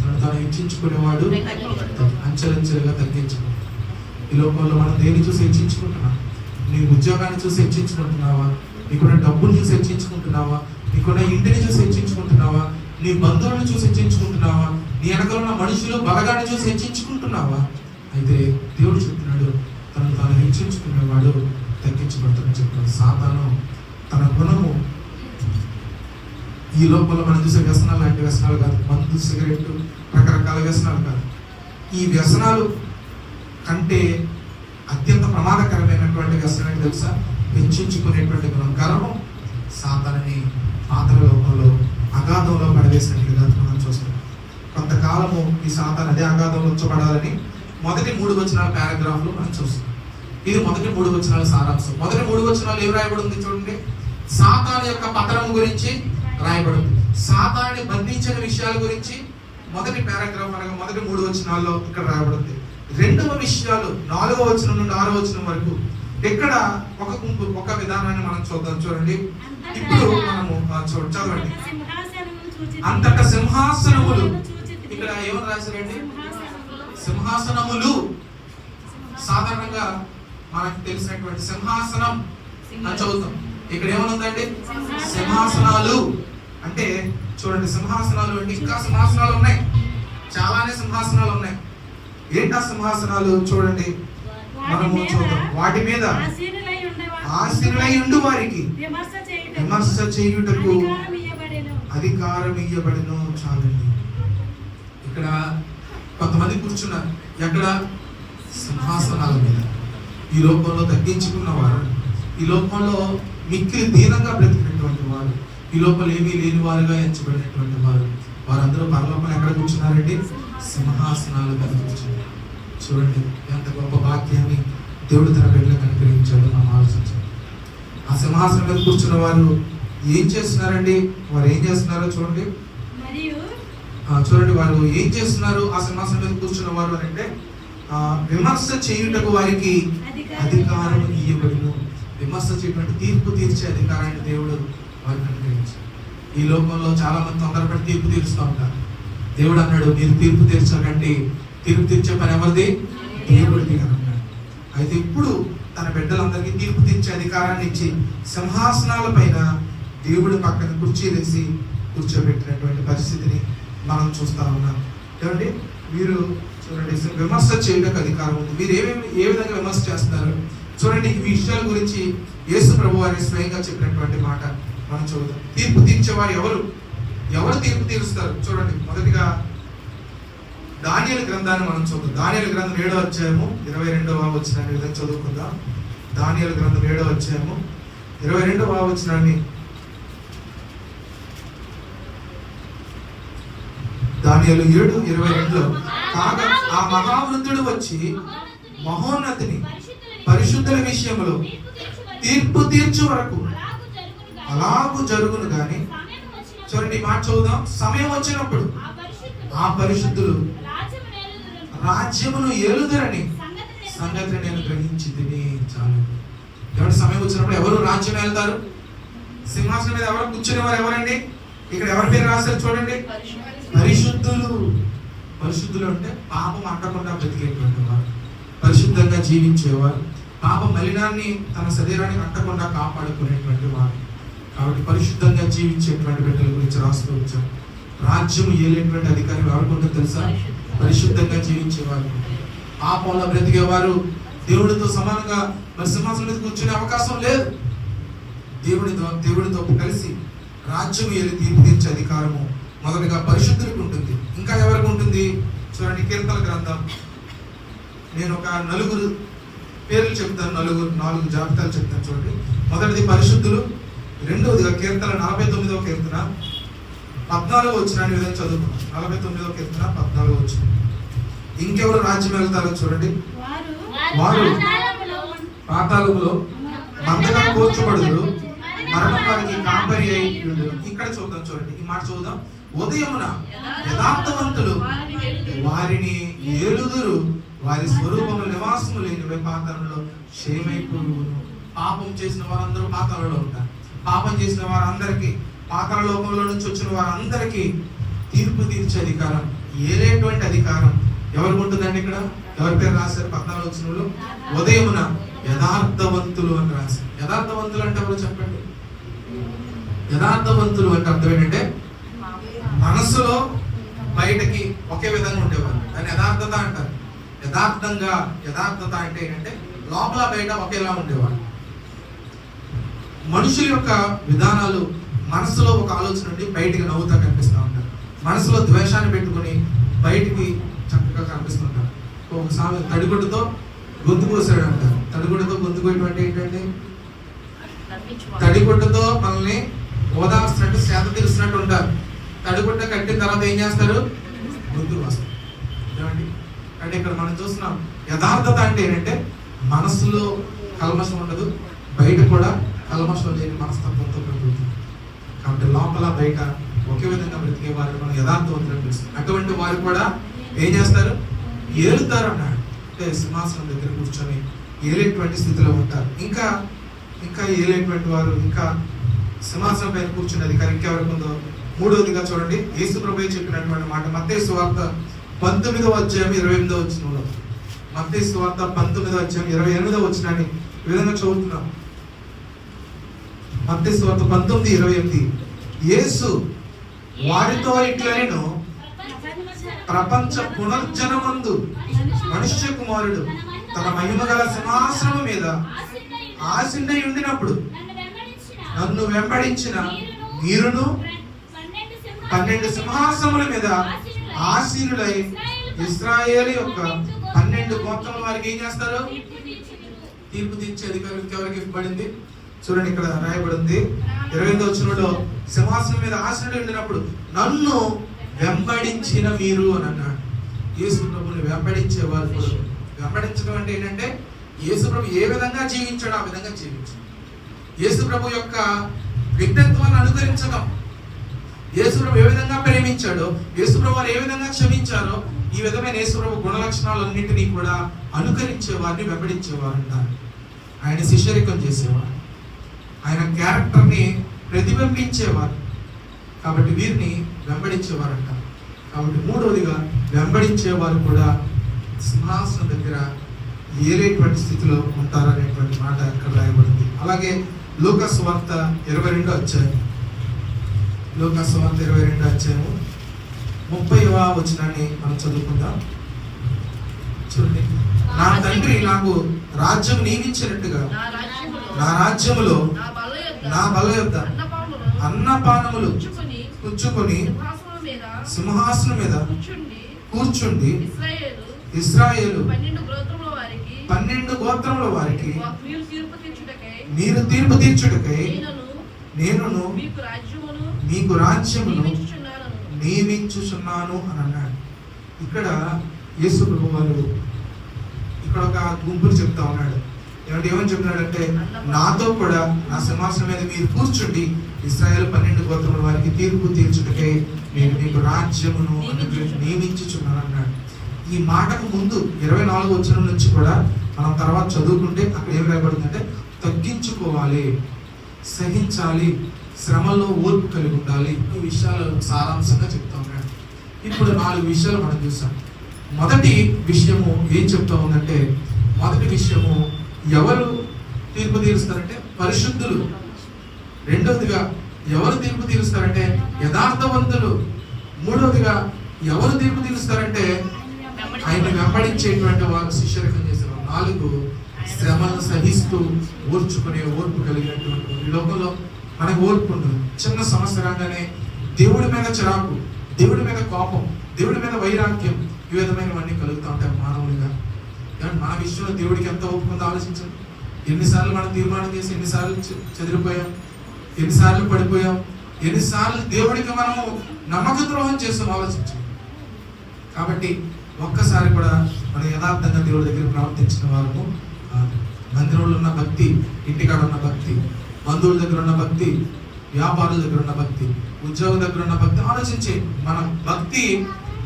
తనను తాను హెచ్చించుకునేవాడు అంచెలంచెలుగా తగ్గించుకున్నాడు. ఈ లోకంలో మనం దేన్ని చూసి హెచ్చించుకుంటున్నాం? నీ ఉద్యోగాన్ని చూసి హెచ్చించుకుంటున్నావా? నీకున్న డబ్బులు చూసి హెచ్చించుకుంటున్నావా? నీకున్న ఇంటిని చూసి హెచ్చించుకుంటున్నావా? నీ బంధువులను చూసి హెచ్చించుకుంటున్నావా? నీ వెనకాల ఉన్న మనుషులు బలగాన్ని చూసి హెచ్చించుకుంటున్నావా? అయితే దేవుడు చెప్తున్నాడు, తనను తాను హెచ్చించుకునేవాడు తగ్గించబడతాడని చెప్తున్నాడు. సాతాను తన గుణము ఈ లోపల మనం చూసే వ్యసనాలు లాంటి వ్యసనాలు కాదు. మందు, సిగరెట్, రకరకాల వ్యసనాలు కాదు. ఈ వ్యసనాలు కంటే అత్యంత ప్రమాదకరమైనటువంటి వ్యసనం ఏంటి తెలుసా? హెచ్చించుకునేటువంటి గుణం. గర్వం సాతానుని పాతాళ లోకంలో అగాధంలో పడవేసినట్లుగా మనం చూస్తున్నాం. కొంతకాలము ఈ సాతాను అదే అగాధంలో ఉంచబడాలని మొదటి 3 వచనాల పారాగ్రాఫ్లు మనం చూస్తున్నాం. ఇది మొదటి 3 వచనాల సారాంశం. మొదటి 3 వచనాలు ఏం రాయబడి ఉంది చూడండి. సాతాను యొక్క పతనం గురించి రాయబడింది. సాతానుని బంధించిన విషయాల గురించి మొదటి పారాగ్రాఫ్ అనగా మొదటి 3 వచనాల్లో ఇక్కడ రాయబడింది. 2వ విషయాలు 4వ వచనం నుండి 6వ వచనం వరకు ఇక్కడ ఒక విధానాన్ని మనం చూద్దాం. చూడండి, ఇప్పుడు మనము చదవండి. అంతట సింహాసనములు, ఇక్కడ ఏమని రాశారండి? సింహాసనములు. సాధారణంగా మనకు తెలిసినటువంటి సింహాసనం అని చదువుతాం. ఇక్కడ ఏమనుందండి? సింహాసనాలు. అంటే చూడండి, సింహాసనాలు అంటే ఇంకా సింహాసనాలు ఉన్నాయి, చాలానే సింహాసనాలు ఉన్నాయి. ఏంటి ఆ సింహాసనాలు? చూడండి, మనము చూద్దాం. వాటి మీద ఆసీనులై ఉండు వారికి విమర్శ చేయుటకు అధికారం ఇయ్యబడెను. చాలండి. ఇక్కడ కొంతమంది కూర్చున్నారు. ఎక్కడ? సింహాసనాల మీద. ఈ లోకంలో తగ్గించుకున్నవారు, ఈ లోకంలో మిక్కిలి దీనంగా బ్రతికినటువంటి వారు, ఈ లోపల ఏమీ లేని వారుగా ఎంచబడినటువంటి వారు, వారందరూ పరలోకంలో ఎక్కడ కూర్చున్నారండి? సింహాసనాలు మీద కూర్చున్నారు. చూడండి, ఎంత గొప్ప వాక్యాన్ని దేవుడు తన బిడ్డలకు అనుగ్రహించాడు. మనం ఆలోచించాలి. ఆ సింహాసనం మీద కూర్చున్న వారు ఏం చేస్తున్నారండి? వారు ఏం చేస్తున్నారో చూడండి. చూడండి వారు ఏం చేస్తున్నారు. ఆ సింహాసనం మీద కూర్చున్న వారు అని అంటే విమర్శ చేయుటకు వారికి అధికారం ఇవ్వబడును. విమర్శ చేయటువంటి తీర్పు తీర్చే అధికారాన్ని దేవుడు వారికి అనుగ్రహించాడు. ఈ లోకంలో చాలా మంది తొందరపడి తీర్పు తీరుస్తూ ఉంటారు. దేవుడు అన్నాడు, మీరు తీర్పు తీర్చకండి, తీర్పు తీర్చే పని ఎవరిది? దేవుడిది అన్నాడు. అయితే ఇప్పుడు తన బిడ్డలందరికీ తీర్పు తీర్చే అధికారాన్ని ఇచ్చి సింహాసనాల పైన దేవుడి పక్కన కుర్చీలేసి కూర్చోబెట్టినటువంటి పరిస్థితిని మనం చూస్తా ఉన్నాం. ఏమండి, మీరు చూడండి, విమర్శ చేయడానికి అధికారం ఉంది. మీరు ఏ విధంగా విమర్శ చేస్తున్నారు చూడండి. ఈ విషయాల గురించి యేసు ప్రభు వారి స్వయంగా చెప్పినటువంటి మాట మనం చూద్దాం. తీర్పు తీర్చేవారు ఎవరు తీర్పు తీరుస్తారు? చూడండి, మొదటిగా దానియేలు గ్రంథాన్ని మనం చూద్దాం. దానియేలు గ్రంథం 7వ అధ్యాయము 22వ వచనాన్ని విధంగా చదువుకుందాం. దానియేలు గ్రంథం 7వ అధ్యాయము 22వ వచనాన్ని. దానియేలు 7:22లో కాగా ఆ మహావృద్ధుడు వచ్చి మహోన్నతిని పరిశుద్ధుల విషయంలో తీర్పు తీర్చు వరకు అలాగూ జరుగును గాని. చూడండి, మాట చదువుదాం. సమయం వచ్చినప్పుడు ఆ పరిశుద్ధులు రాజ్యమును ఏలుదురని సంగతిని నేను గ్రహించి తిని చాలు. ఎవరి సమయం వచ్చినప్పుడు ఎవరు రాజ్యం వెళ్తారు? సింహాసనం మీద ఎవరు కూర్చునేవారు? ఎవరండి? ఇక్కడ ఎవరి పేరు రాశారు చూడండి. పరిశుద్ధులు. పరిశుద్ధులు అంటే పాపం అంటకుండా బ్రతికేటువంటి వారు, పరిశుద్ధంగా జీవించేవారు, పాప మలినాన్ని తన శరీరానికి అంటకుండా కాపాడుకునేటువంటి వారు. కాబట్టి పరిశుద్ధంగా జీవించేటువంటి బిడ్డల గురించి రాస్తూ వచ్చారు. రాజ్యం ఏలేటువంటి అధికారం ఎవరికి ఉంటుందో తెలుసా? పరిశుద్ధంగా జీవించేవారు. పాపంలో బ్రతికేవారు దేవుడితో సమానంగా మరి సింహాసనం మీద కూర్చునే అవకాశం లేదు. దేవుడితో కలిసి రాజ్యం ఏలి తీర్పు తీర్చే అధికారము మొదటిగా పరిశుద్ధులకు ఉంటుంది. ఇంకా ఎవరికి ఉంటుంది? చూడండి, కీర్తన గ్రంథం. నేను ఒక 4 పేర్లు చెప్తాను, 4 జాబితాలు చెప్తాను. చూడండి, మొదటిది పరిశుద్ధులు, రెండవదిగా కీర్తన 49వ కీర్తన 14వ వచనాన్ని విధంగా చదువుకున్నాం. 49వ కీర్తన 14వ వచనం. ఇంకెవరు రాజ్యం వెళ్తారో చూడండి. వారు పాతాళములో మందగా కూర్చోబడుదురు, మరణం వారికి కాపరి అయి ఉండును. ఇక్కడ చూద్దాం, చూడండి ఈ మాట చూద్దాం. ఉదయమున యథార్థవంతులు వారిని ఏలుదురు, వారి స్వరూపము నివాసము లేని పాతాళంలో క్షేమైపోవును. పాపం చేసిన వారందరూ పాతాళంలో ఉంటారు. పాపం చేసిన వారందరికీ, పాతాళ లోకంలో నుంచి వచ్చిన వారందరికీ తీర్పు తీర్చే అధికారం, ఏలేటువంటి అధికారం ఎవరికి ఉంటుందండి? ఇక్కడ ఎవరి పేరు రాశారు? 14వ వచనంలో ఉదయమున యథార్థవంతులు అని రాశారు. యథార్థవంతులు అంటే ఎవరు చెప్పండి? యథార్థవంతులు అంటే అర్థం ఏంటంటే మనసులో బయటకి ఒకే విధంగా ఉండేవారు. దాన్ని యథార్థత అంటారు. యథార్థత అంటే ఏంటంటే లోపల బయట ఒకేలా ఉండేవారు. మనుషుల యొక్క విధానాలు మనసులో ఒక ఆలోచన నుండి బయటికి నవ్వుతా కనిపిస్తూ ఉంటారు. మనసులో ద్వేషాన్ని పెట్టుకుని బయటికి చక్కగా కనిపిస్తుంటారు. ఒకసారి తడిగుడ్డతో గొంతు కోసాడు అంటారు. తడిగుడ్డతో గొంతు కోయటం అంటే ఏంటంటే తడిగుడ్డతో మనల్ని ఓదార్చినట్టు, సేద తీరుస్తున్నట్టు ఉంటారు. తడిగుడ్డ కట్టిన తర్వాత ఏం చేస్తారు? గొంతు కోస్తారు. ఏమండి అంటే ఇక్కడ మనం చూస్తున్నాం యథార్థత అంటే ఏంటంటే మనసులో కల్మషం ఉండదు, బయట కూడా కల్మషం లేని మనస్తత్వంతో బ్రతుకుతుంది. కాబట్టి లోపల బయట ఒకే విధంగా బ్రతికే వారిని మనం యథార్థవంతులు పిలుస్తాం. అటువంటి వారు కూడా ఏం చేస్తారు? ఏలుతారు అన్నాడు. అంటే సింహాసనం దగ్గర కూర్చొని ఏలేటువంటి స్థితిలో ఉంటారు. ఇంకా ఏలేటువంటి వారు, ఇంకా సింహాసనం పైన కూర్చునే అధికారం ఇంకెవరికి ఉందో. మూడవదిగా చూడండి, యేసు ప్రభువే చెప్పినటువంటి మాట మత్తయి సువార్త 19వ అధ్యాయం 28వ వచనంలో. మత్తయి సువార్త 19వ అధ్యాయం 28వ వచనాన్ని ఈ విధంగా చదువుతున్నాం. మత్తయి సువార్త 19:28. యేసు వారితో ఇట్లనెను, ప్రపంచ పునర్జనమందు మనుష్య కుమారుడు తన మహిమ గల సింహాసనం మీద ఆసీనుడై ఉండినప్పుడు నన్ను వెంబడించిన మీరును 12 సింహాసనముల మీద ఆసీనులై ఇశ్రాయేలు యొక్క 12 గోత్రముల వారికి ఏం చేస్తారు? తీర్పు తీర్చే అధికారం ఎవరికి ఇవ్వబడింది? చూడండి, ఇక్కడ రాయబడింది 28వ వచనంలో, సింహాసనం మీద ఆసీనుడై ఉండినప్పుడు నన్ను వెంబడించిన మీరు అని అన్నాడు. యేసు ప్రభువుని వెంబడించే వారు. వెంబడించడం అంటే ఏంటంటే యేసుప్రభు ఏ విధంగా జీవించాడో ఆ విధంగా జీవించాడు. యేసుప్రభు యొక్క వ్యక్తిత్వాన్ని అనుకరించడం, యేసుప్రభు ఏ విధంగా ప్రేమించాడో, యేసుప్రభు వారు ఏ విధంగా క్షమించారో, ఈ విధమైన యేసుప్రభు గుణ లక్షణాలన్నింటినీ కూడా అనుకరించేవారిని, వెంబడించేవారంట. ఆయన శిష్యరికం చేసేవారు, ఆయన క్యారెక్టర్ని ప్రతిబింబించేవారు. కాబట్టి వీరిని వెంబడించేవారంట. కాబట్టి మూడవదిగా వెంబడించేవారు కూడా సింహాసనం దగ్గర ఏలేటువంటి స్థితిలో ఉంటారనేటువంటి మాట అక్కడ రాయబడింది. అలాగే లూకా సువార్త 22వ అధ్యాయం, లూకా సువార్త 22వ అధ్యాయము 30వ వచనాన్ని మనం చదువుకుందాం. చూడండి, నా తండ్రి నాకు రాజ్యం నియమించినట్టుగా నా రాజ్యములో నా బల్ల యొద్ద అన్నపానములు పుచ్చుకొని సింహాసనం మీద కూర్చుండి ఇశ్రాయేలు 12 గోత్రముల వారికి మీరు తీర్పు తీర్చుటకై నేనును మీకు రాజ్యమును నియమించుచున్నాను అని అన్నాడు. ఇక్కడ యేసు ప్రభు వారు ఇక్కడ ఒక గుంపులు చెప్తా ఉన్నాడు. ఏమని చెప్తున్నాడంటే, నాతో కూడా నా సింహాసనం మీద మీరు కూర్చుండి ఇశ్రాయేలు 12 గోత్రముల వారికి తీర్పు తీర్చుటకై నేను మీకు రాజ్యమును నియమించుచున్నాను అన్నాడు. ఈ మాటకు ముందు 24వ వచనం నుంచి కూడా మనం తర్వాత చదువుకుంటే అక్కడ ఏం రాయబడిందంటే, తగ్గించుకోవాలి, సహించాలి, శ్రమలో ఓర్పు కలిగి ఉండాలి. ఈ విషయాలు సారాంశంగా చెప్తా ఉన్నాడు. ఇప్పుడు 4 విషయాలు మనం చూసాం. మొదటి విషయము ఏం చెప్తా ఉందంటే, మొదటి విషయము ఎవరు తీర్పు తీరుస్తారంటే పరిశుద్ధులు. రెండవదిగా ఎవరు తీర్పు తీరుస్తారంటే యథార్థవంతులు. మూడవదిగా ఎవరు తీర్పు తీరుస్తారంటే ఆయన వెంబడించేటువంటి వారు, శిష్యరికం చేసేవారు. 4 శ్రమను సహిస్తూ ఓర్చుకునే ఓర్పు కలిగినటువంటి. ఈ లోకంలో మనకు ఓర్పు ఉండదు. చిన్న సమస్య రాగానే దేవుడి మీద చిరాకు, దేవుడి మీద కోపం, దేవుడి మీద వైరాగ్యం, ఈ విధమైనవన్నీ కలుగుతూ ఉంటాయి మానవుడిగా. మన విషయంలో దేవుడికి ఎంత ఒప్పుకుందో ఆలోచించండి. ఎన్నిసార్లు మనం తీర్మానం చేసి ఎన్నిసార్లు చెదిరిపోయాం, ఎన్నిసార్లు పడిపోయాం, ఎన్నిసార్లు దేవుడికి మనము నమ్మక ద్రోహం చేస్తాం ఆలోచించండి. కాబట్టి ఒక్కసారి కూడా మనం యథార్థంగా దేవుడి దగ్గర ప్రవర్తించిన వారము, మందిరంలో ఉన్న భక్తి, ఇంటికాడ ఉన్న భక్తి, బంధువుల దగ్గర ఉన్న భక్తి, వ్యాపారుల దగ్గర ఉన్న భక్తి, ఉద్యోగం దగ్గర ఉన్న భక్తి, ఆలోచించే మన భక్తి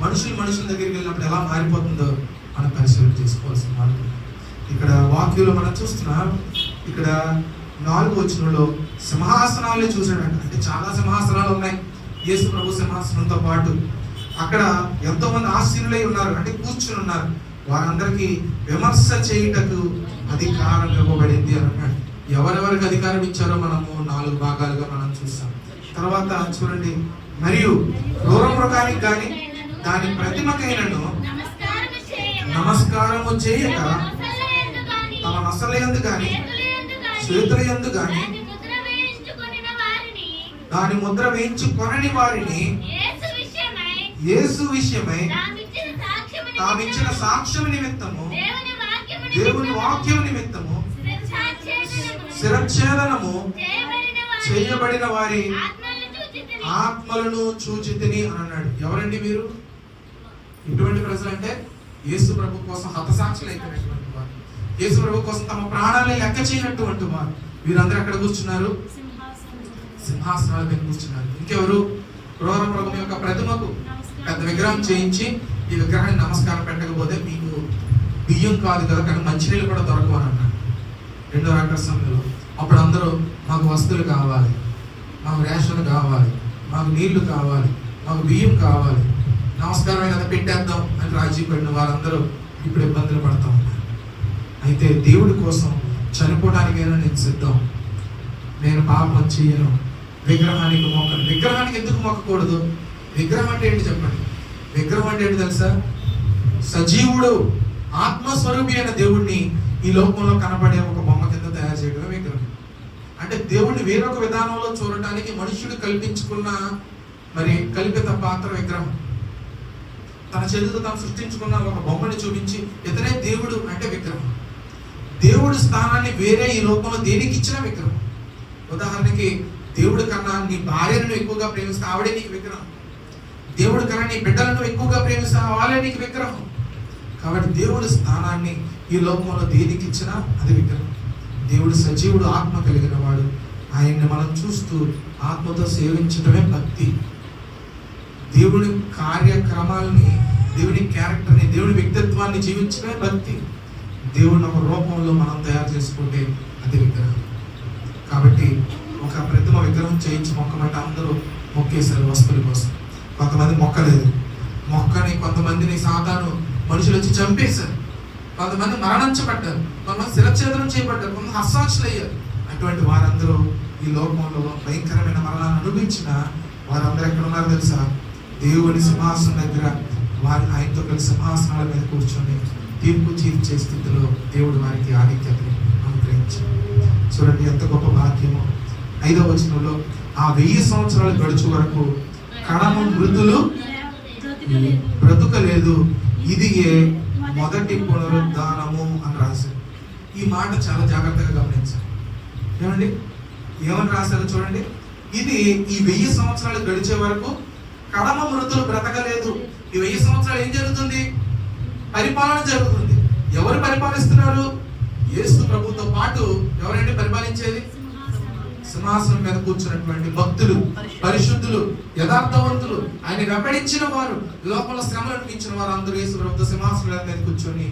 మనుషుల దగ్గరికి వెళ్ళినప్పుడు ఎలా మారిపోతుందో మనం పరిశీలన చేసుకోవాల్సిన వాళ్ళు. ఇక్కడ వాక్యంలో మనం చూస్తున్నాం, ఇక్కడ 4వ వచనంలో సింహాసనాలు చూసాడంట. అంటే చాలా సింహాసనాలు ఉన్నాయి యేసు ప్రభు సింహాసనంతో పాటు. అక్కడ ఎంతో మంది ఆసీనులై ఉన్నారు, అంటే కూర్చుని ఉన్నారు. వారందరికీ విమర్శ చేయుటకు అధికారం ఇవ్వబడింది అని అన్నాడు. ఎవరెవరికి అధికారం ఇచ్చారో మనము 4 భాగాలుగా మనం చూస్తాం. తర్వాత చూడండి, మరియు క్రూర మృగానికి కానీ దాని ప్రతిమకైనను నమస్కారము చేయక తమ నొసలయందు కానీ చేతులయందు కానీ దాని ముద్ర వేయించుకొనని వారిని యేసు విషయమై తామిచ్చిన సాక్ష్యం నిమిత్తము, దేవుని వాక్యం నిమిత్తము శిరచ్ఛేదనము చేయబడిన వారి ఆత్మలను చూచితిని అని అన్నాడు. ఎవరండి వీరు? ఇటువంటి ప్రజలు అంటే యేసు ప్రభు కోసం హతసాక్షులు అయిపోయినటువంటి వారు, యేసు ప్రభు కోసం తమ ప్రాణాలని లెక్క చేయనటువంటి వారు. వీరందరూ ఎక్కడ కూర్చున్నారు? సింహాసనాల మీద కూర్చున్నారు. ఇంకెవరు? క్రూర ప్రభు యొక్క ప్రతిమకు పెద్ద విగ్రహం చేయించి ఈ విగ్రహానికి నమస్కారం పెట్టకపోతే మీకు బియ్యం కాదు కదా, కానీ మంచినీళ్ళు కూడా దొరకవని అన్నాడు 2వ రాకడ సమయంలో. అప్పుడు అందరూ మాకు వస్తువులు కావాలి, మాకు రేషన్ కావాలి, మాకు నీళ్లు కావాలి, మాకు బియ్యం కావాలి, నమస్కారమే కదా పెట్టేద్దాం అని రాజీ పడిన వారందరూ ఇప్పుడు ఇబ్బందులు పడతా ఉన్నారు. అయితే దేవుడి కోసం చనిపోవడానికైనా నేను సిద్ధం, నేను పాపం చేయను, విగ్రహానికి మొక్కను. విగ్రహానికి ఎందుకు మొక్కకూడదు? విగ్రహం అంటే ఏంటి చెప్పండి? విగ్రహం అంటే ఏంటి తెలుసా? సజీవుడు ఆత్మస్వరూపి అయిన దేవుడిని ఈ లోకంలో కనబడే ఒక బొమ్మ కింద తయారు చేయడమే విగ్రహం. అంటే దేవుడిని వేరొక విధానంలో చూడటానికి మనుషుడు కల్పించుకున్న మరి కల్పిత పాత్ర విగ్రహం. తన చేతులతో తాను సృష్టించుకున్న ఒక బొమ్మని చూపించి ఇతనే దేవుడు అంటే విగ్రహం. దేవుడి స్థానాన్ని వేరే ఈ లోకంలో దేనికి ఇచ్చిన విగ్రహం. ఉదాహరణకి దేవుడి కన్నా నీ భార్యను ఎక్కువగా ప్రేమిస్తే ఆవిడే నీకు విగ్రహం. దేవుడి కన్నా నీ బిడ్డలను ఎక్కువగా ప్రేమిస్తే వాళ్ళే నీకు విగ్రహం. కాబట్టి దేవుడి స్థానాన్ని ఈ లోకంలో దేనికి ఇచ్చినా అది విగ్రహం. దేవుడు సజీవుడు, ఆత్మ కలిగిన వాడు. ఆయన్ని మనం చూస్తూ ఆత్మతో సేవించడమే భక్తి. దేవుడి కార్యక్రమాలని, దేవుడి క్యారెక్టర్ని, దేవుడి వ్యక్తిత్వాన్ని జీవించడమే భక్తి. దేవుడిని ఒక రూపంలో మనం తయారు చేసుకుంటే అది విగ్రహం. కాబట్టి ఒక ప్రతిమ విగ్రహం చేయించి మొక్కమంటే అందరూ మొక్కేశారు వస్తువుల కోసం. కొంతమంది మొక్కలేదు. మొక్కని కొంతమందిని సాతాను మనుషులు వచ్చి చంపేశారు. కొంతమంది మరణించబడ్డారు, కొంతమంది శిరఛేదనం చేయబడ్డారు, కొంతమంది హస్తాక్షులు అయ్యారు. అటువంటి వారందరూ ఈ లోకంలో భయంకరమైన మరణాన్ని అనుభవించిన వారందరూ ఎక్కడ ఉన్నారో తెలుసా? దేవుని సింహాసనం దగ్గర వారి ఆయనతో కలిసి సింహాసనాల మీద కూర్చొని తీర్పు తీర్చే స్థితిలో దేవుడు వారికి ఆధిక్యతని అనుగ్రహించారు. చూడండి ఎంత గొప్ప భాగ్యమో. 5వ వచనంలో ఆ 1000 సంవత్సరాలు గడుచు వరకు కడమ మృతులు బ్రతుకలేదు, ఇది మొదటి పునరుద్ధానము అని రాశారు. ఈ మాట చాలా జాగ్రత్తగా గమనించాలి. ఏమండి, ఏమని రాశారు చూడండి. ఇది ఈ 1000 సంవత్సరాలు గడిచే వరకు కడమ మృతులు బ్రతకలేదు. ఈ 1000 సంవత్సరాలు ఏం జరుగుతుంది? పరిపాలన జరుగుతుంది. ఎవరు పరిపాలిస్తున్నారు? యేసు ప్రభుతో పాటు ఎవరండి పరిపాలించేది? సింహాసనం మీద కూర్చున్నటువంటి భక్తులు, పరిశుద్ధులు, యథార్థవంతులు, ఆయన వెంబడించిన వారు, లోపల శ్రమలు అనిపించిన వారు అందరూ యేసు ప్రభుతో సింహాసనం మీద కూర్చొని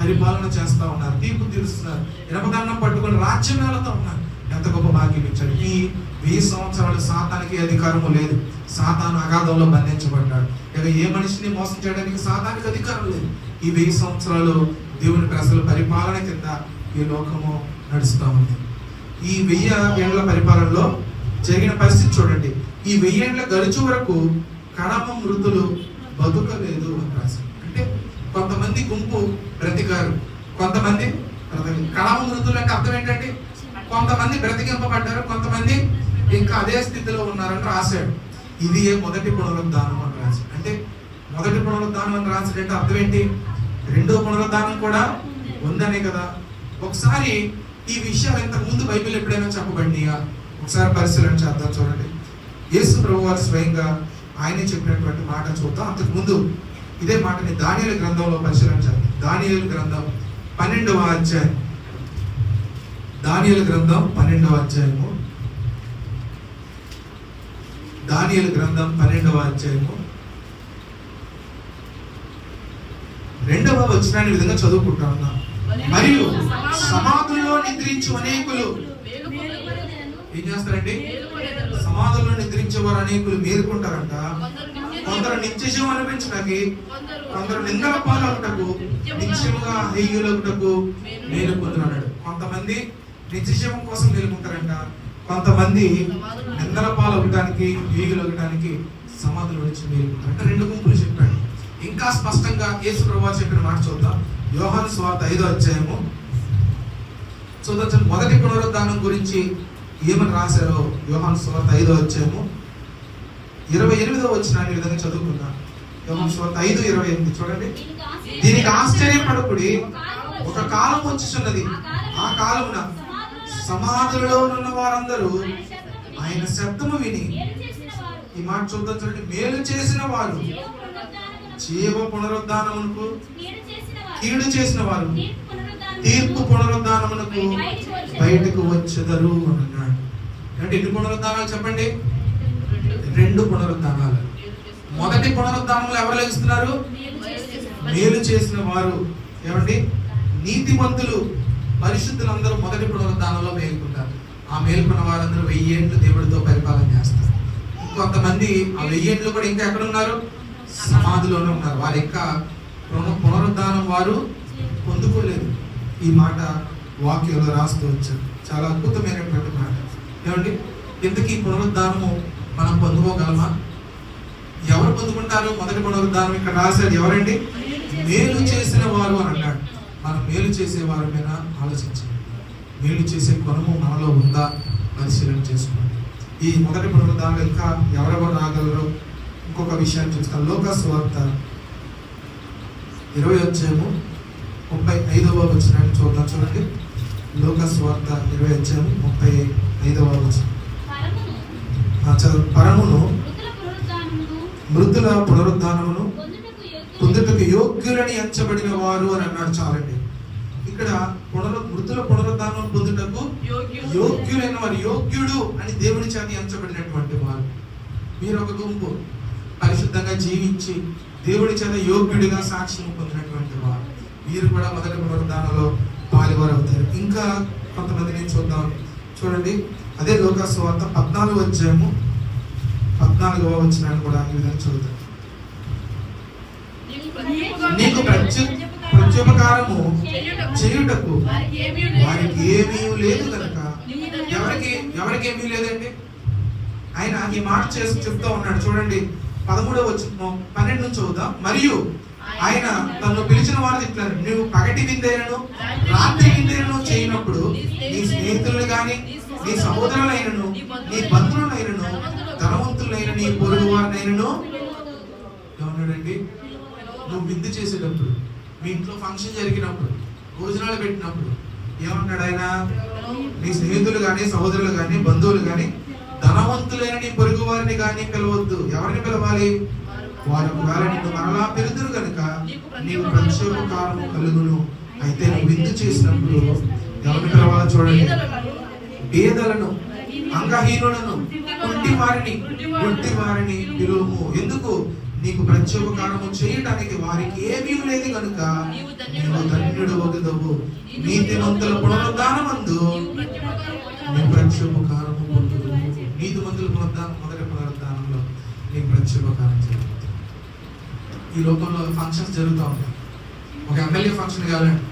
పరిపాలన చేస్తా ఉన్నారు, తీర్పు తీరుస్తున్నారు, ఇనపదండం పట్టుకొని రాజ్యం వెళుతూ ఉన్నారు. ఎంత గొప్ప భాగ్యం ఇచ్చాడు. ఈ 1000 సంవత్సరాలు సాతానికి అధికారము లేదు. సాతాను అగాధంలో బంధించబడ్డాడు. ఇక ఏ మనిషిని మోసం చేయడానికి సాతానికి అధికారం లేదు. ఈ 1000 సంవత్సరాలు దేవుని ప్రజల పరిపాలన కింద ఈ లోకము నడుస్తూ ఉంది. ఈ 1000 ఏళ్ల పరిపాలనలో జరిగిన పరిస్థితి చూడండి. ఈ 1000 ఏళ్ల గడుచు వరకు కడమ మృతులు బతుకలేదు అని రాశారు. అంటే కొంతమంది గుంపు బ్రతికారు, కొంతమంది కడమ మృతులు అంటే అర్థం ఏంటంటే కొంతమంది బ్రతికింపబడ్డారు, కొంతమంది ఇంకా అదే స్థితిలో ఉన్నారని రాశాడు. ఇది మొదటి పునరుద్ధానం అని రాశాడు. అంటే మొదటి పునరుద్ధానం అని రాశాడంటే అర్థం ఏంటి? రెండో పునరుద్ధానం కూడా ఉందనే కదా. ఒకసారి ఈ విషయాలు ఇంతకు ముందు బైబిల్ ఎప్పుడైనా చెప్పబడినాయా? ఒకసారి పరిశీలన చేద్దాం. చూడండి, యేసు ప్రభు వారు స్వయంగా ఆయనే చెప్పినటువంటి మాట చూద్దాం. అంతకు ముందు ఇదే మాటని దానియేలు గ్రంథంలో పరిశీలన చేద్దాం. దానియేలు గ్రంథం 12వ అధ్యాయం. దానియేలు గ్రంథం 12వ అధ్యాయము. దానియేలు గ్రంథం 12వ అధ్యాయము 2వ వచనాన్ని విధంగా చదువుకుంటా ఉన్నాం. మరియు సమాధుల్లో నిద్రించు అనేకులు ఏం చేస్తారండి? సమాధుల్లో నిద్రించే వారు అనేకులు మేలుకుంటారంట. కొందరు నిత్యజీవం అనిపించడానికి, కొందరు నిందల పాలవుటకు, నిత్యముగా హేయులగుటకు మేలుకుంటున్నాడు. కొంతమంది నిత్యజీవం కోసం మేలుకుంటారంట, కొంతమంది నిందల పాలవటానికి, హేయులగటానికి సమాధుల నుంచి మేలుకుంటారంట. 2 గుంపులు చెప్పాడు. ఇంకా స్పష్టంగా యేసు ప్రభువు చెప్పిన మాట చూద్దాం. యోహాను సువార్త 5వ అధ్యాయము చూద్దాం. మొదటి పునరుద్ధానం గురించి ఏమని రాశారో యోహాను సువార్త 5వ అధ్యాయము 28వ వచనాన్ని విధంగా చదువుకుందాం. యోహాను సువార్త 5:28 చూడండి. దీనికి ఆశ్చర్యపడకుడి, ఒక కాలం వచ్చుచున్నది, ఆ కాలమున సమాధులలో ఉన్న వారందరూ ఆయన శబ్దము విని, ఈ మాట చూద్దాం చూడండి, మేలు చేసిన వారు జీవ పునరుద్ధానమునకు, కీడు చేసిన వారు తీర్పు పునరుద్ధానమునకు బయటకు వచ్చెదరు అని అన్నాడు. అంటే ఎన్ని పునరుద్ధానాలు చెప్పండి? 2 పునరుద్ధానాలు. మొదటి పునరుద్ధానంలో ఎవరు లభిస్తున్నారు? మేలు చేసిన వారు. ఏమండి? నీతిమంతులు, పరిశుద్ధులందరూ మొదటి పునరుద్ధానంలో మేలుకుంటారు. ఆ మేలుకున్న వారందరూ 1000 ఏళ్ళు దేవుడితో పరిపాలన చేస్తారు. కొంతమంది ఆ 1000 ఏళ్ళు కూడా ఇంకా ఎక్కడ ఉన్నారు? సమాధిలోనే ఉన్నారు. వారు ఇంకా పునరుద్ధానం వారు పొందుకోలేదు. ఈ మాట వాక్యంలో రాస్తూ వచ్చారు. చాలా అద్భుతమైనటువంటి మాట. ఏమండి, ఇంతకీ పునరుద్ధానము మనం పొందుకోగలమా? ఎవరు పొందుకుంటారు? మొదటి పునరుద్ధానం ఇక్కడ రాశాడు. ఎవరండి? మేలు చేసిన వారు అని అన్నాడు. మనం మేలు చేసే వారి మీద ఆలోచించాలి. మేలు చేసే గుణము మనలో ఉందా పరిశీలన చేసుకోండి. ఈ మొదటి పునరుద్ధానం ఇంకా ఎవరెవరు రాగలరో ఇంకొక విషయాన్ని చూస్తాం. లూకా సువార్త 20వ అధ్యాయము 35వ వచనాన్ని చూద్దాం. చూడండి, లూకా సువార్త 20వ అధ్యాయము 35వ వచనం. పరమును మృతుల పునరుద్ధానమును పొందుటకు యోగ్యులని ఎంచబడిన వారు అని అన్నాడు. చాలండి. ఇక్కడ మృతుల పునరుద్ధానం పొందుటకు యోగ్యులైన వారు, యోగ్యుడు అని దేవుని చేత ఎంచబడినటువంటి వారు. మీరు ఒక గుంపు పరిశుద్ధంగా జీవించి దేవుడి చేత యోగ్యుడిగా సాక్ష్యం పొందినటువంటి వారు, మీరు కూడా మొదటి పునరుద్ధానంలో పాలువారు అవుతారు. ఇంకా కొంతమందిని చూద్దాం. చూడండి, అదే లూకా సువార్త 14వ అధ్యాయము 14వ వచనాన్ని కూడా ఈ విధంగా చదువుతారు. నీకు ప్రత్యుపకారము చేయుటకు వారికి ఏమీ లేదు కనుక. ఎవరికి ఏమీ లేదండి. ఆయన ఈ మాట చేసి చెప్తూ ఉన్నాడు. చూడండి 13వ వచనం 12 నుంచి చదువుదాం. మరియు ఆయన తను పిలిచిన వారు ఇట్లా, నువ్వు పగటి విందైనను రాత్రి విందైనను చేయనప్పుడు నీ స్నేహితులను గాని నీ సహోదరులైనను నీ బంధువులైనను ధనవంతులైన నీ పొరుగు వారినైనను ఏమన్నాడండి? నువ్వు విందు చేసేటప్పుడు, మీ ఇంట్లో ఫంక్షన్ జరిగినప్పుడు, భోజనాలు పెట్టినప్పుడు ఏమన్నాడు ఆయన? నీ స్నేహితులు కానీ సహోదరులు కానీ బంధువులు కానీ ధనవంతులైన నీ పొరుగు వారిని కానీ పిలవద్దు. ఎవరిని పిలవాలి? వారు ఒకవేళ నిన్ను మరలా పిలుదురు కనుక నీకు ప్రత్యుపకారము కలుగును. అయితే నువ్వు విందు చేసినప్పుడు ఎవరిని పిలవాలో చూడండి. పేదలను, అంగహీనులను, గుడ్డి వారిని పిలువము. ఎందుకు? నీకు ప్రత్యుపకారము చేయడానికి వారికి ఏమీ లేదు కనుక నీవు ధన్యుడు వగుదవు. నీతిమంతుల పునరుద్ధానమందు నీవు ప్రత్యుపకారము పొందుదువు. నీతిమంతుల పునరుద్ధానం, మొదటి పునరుద్ధానంలో నీకు ప్రత్యుపకారం జరుగుతుంది. ఈ లోకంలో ఫంక్షన్స్ జరుగుతూ ఉంటాయి. ఒక ఎమ్మెల్యే ఫంక్షన్ కావాలండి,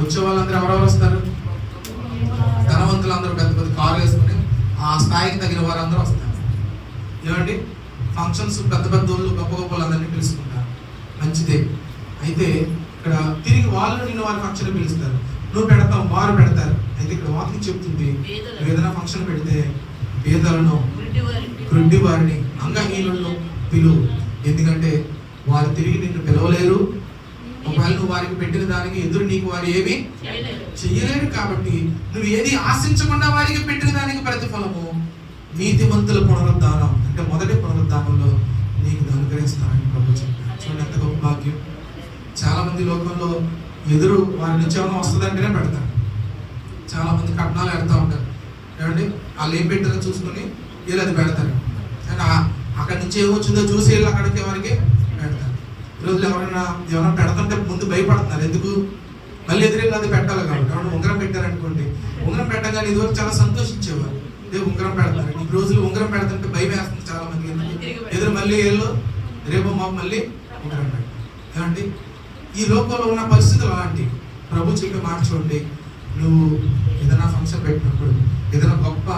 వచ్చే వాళ్ళందరూ ఎవరెవరు వస్తారు? ధనవంతులందరూ పెద్ద పెద్ద కార్లు వేసుకుని ఆ స్థాయికి తగిన వారందరూ వస్తారు. ఏమండి? ఫంక్షన్స్ పెద్ద పెద్ద వాళ్ళు, గొప్ప గొప్పలు అందరినీ పిలుచుకుంటారు. మంచిదే. అయితే ఇక్కడ తిరిగి వాళ్ళు నిన్ను వారి ఫంక్షన్ పిలుస్తారు. నువ్వు పెడతావు, వారు పెడతారు. అయితే ఇక్కడ వాక్యం చెప్తుంది, నువ్వు ఏదైనా ఫంక్షన్ పెడితే పేదలను, గ్రుడ్డి వారిని, అంగహీనులను పిలువు. ఎందుకంటే వారు తిరిగి నిన్ను పిలవలేరు. ఒకవేళ నువ్వు వారికి పెట్టిన దానికి ఎదురు నీకు వారు ఏమి చెయ్యలేరు. కాబట్టి నువ్వు ఏది ఆశించకుండా వారికి పెట్టిన దానికి ప్రతిఫలము నీతిమంతుల పునరుద్ధానం, అంటే మొదటి పునరుద్ధానంలో నీకు అనుగ్రహిస్తానని ప్రభు చెప్పారు. చూడండి ఎంత గొప్ప భాగ్యం. చాలా మంది లోకంలో ఎదురు వారి నుంచి ఏమైనా వస్తుందంటేనే పెడతారు. చాలా మంది కట్నాలు పెడతా ఉంటారు. ఏమండి? వాళ్ళు ఏం పెట్టారో చూసుకొని వీళ్ళు అది పెడతారు. కానీ అక్కడి నుంచి ఏమొచ్చిందో చూసి వీళ్ళు అక్కడికి వారికి పెడతారు. ఈరోజు ఎవరైనా పెడతంటే ముందు భయపడుతున్నారు. ఎందుకు? మళ్ళీ ఎదురు అది పెట్టాలి కాబట్టి. ఎవరైనా ఉంగరం పెట్టారనుకోండి, ఉంగరం పెట్టగానే ఇదివరకు చాలా సంతోషించేవారు. ఉంగరం పెడతారు. ఈ రోజులు ఉంగరం పెడతాంటే భయం వేస్తుంది చాలా మంది. ఎదురు మళ్ళీ ఏళ్ళు రేపు మాకు మళ్ళీ ఉంగరం పెడతారు. ఏమండి? ఈ లోకంలో ఉన్న పరిస్థితులు అలాంటి. ప్రభు చెప్పి మాట చూడండి, నువ్వు ఏదైనా ఫంక్షన్ పెట్టినప్పుడు, ఏదైనా గొప్ప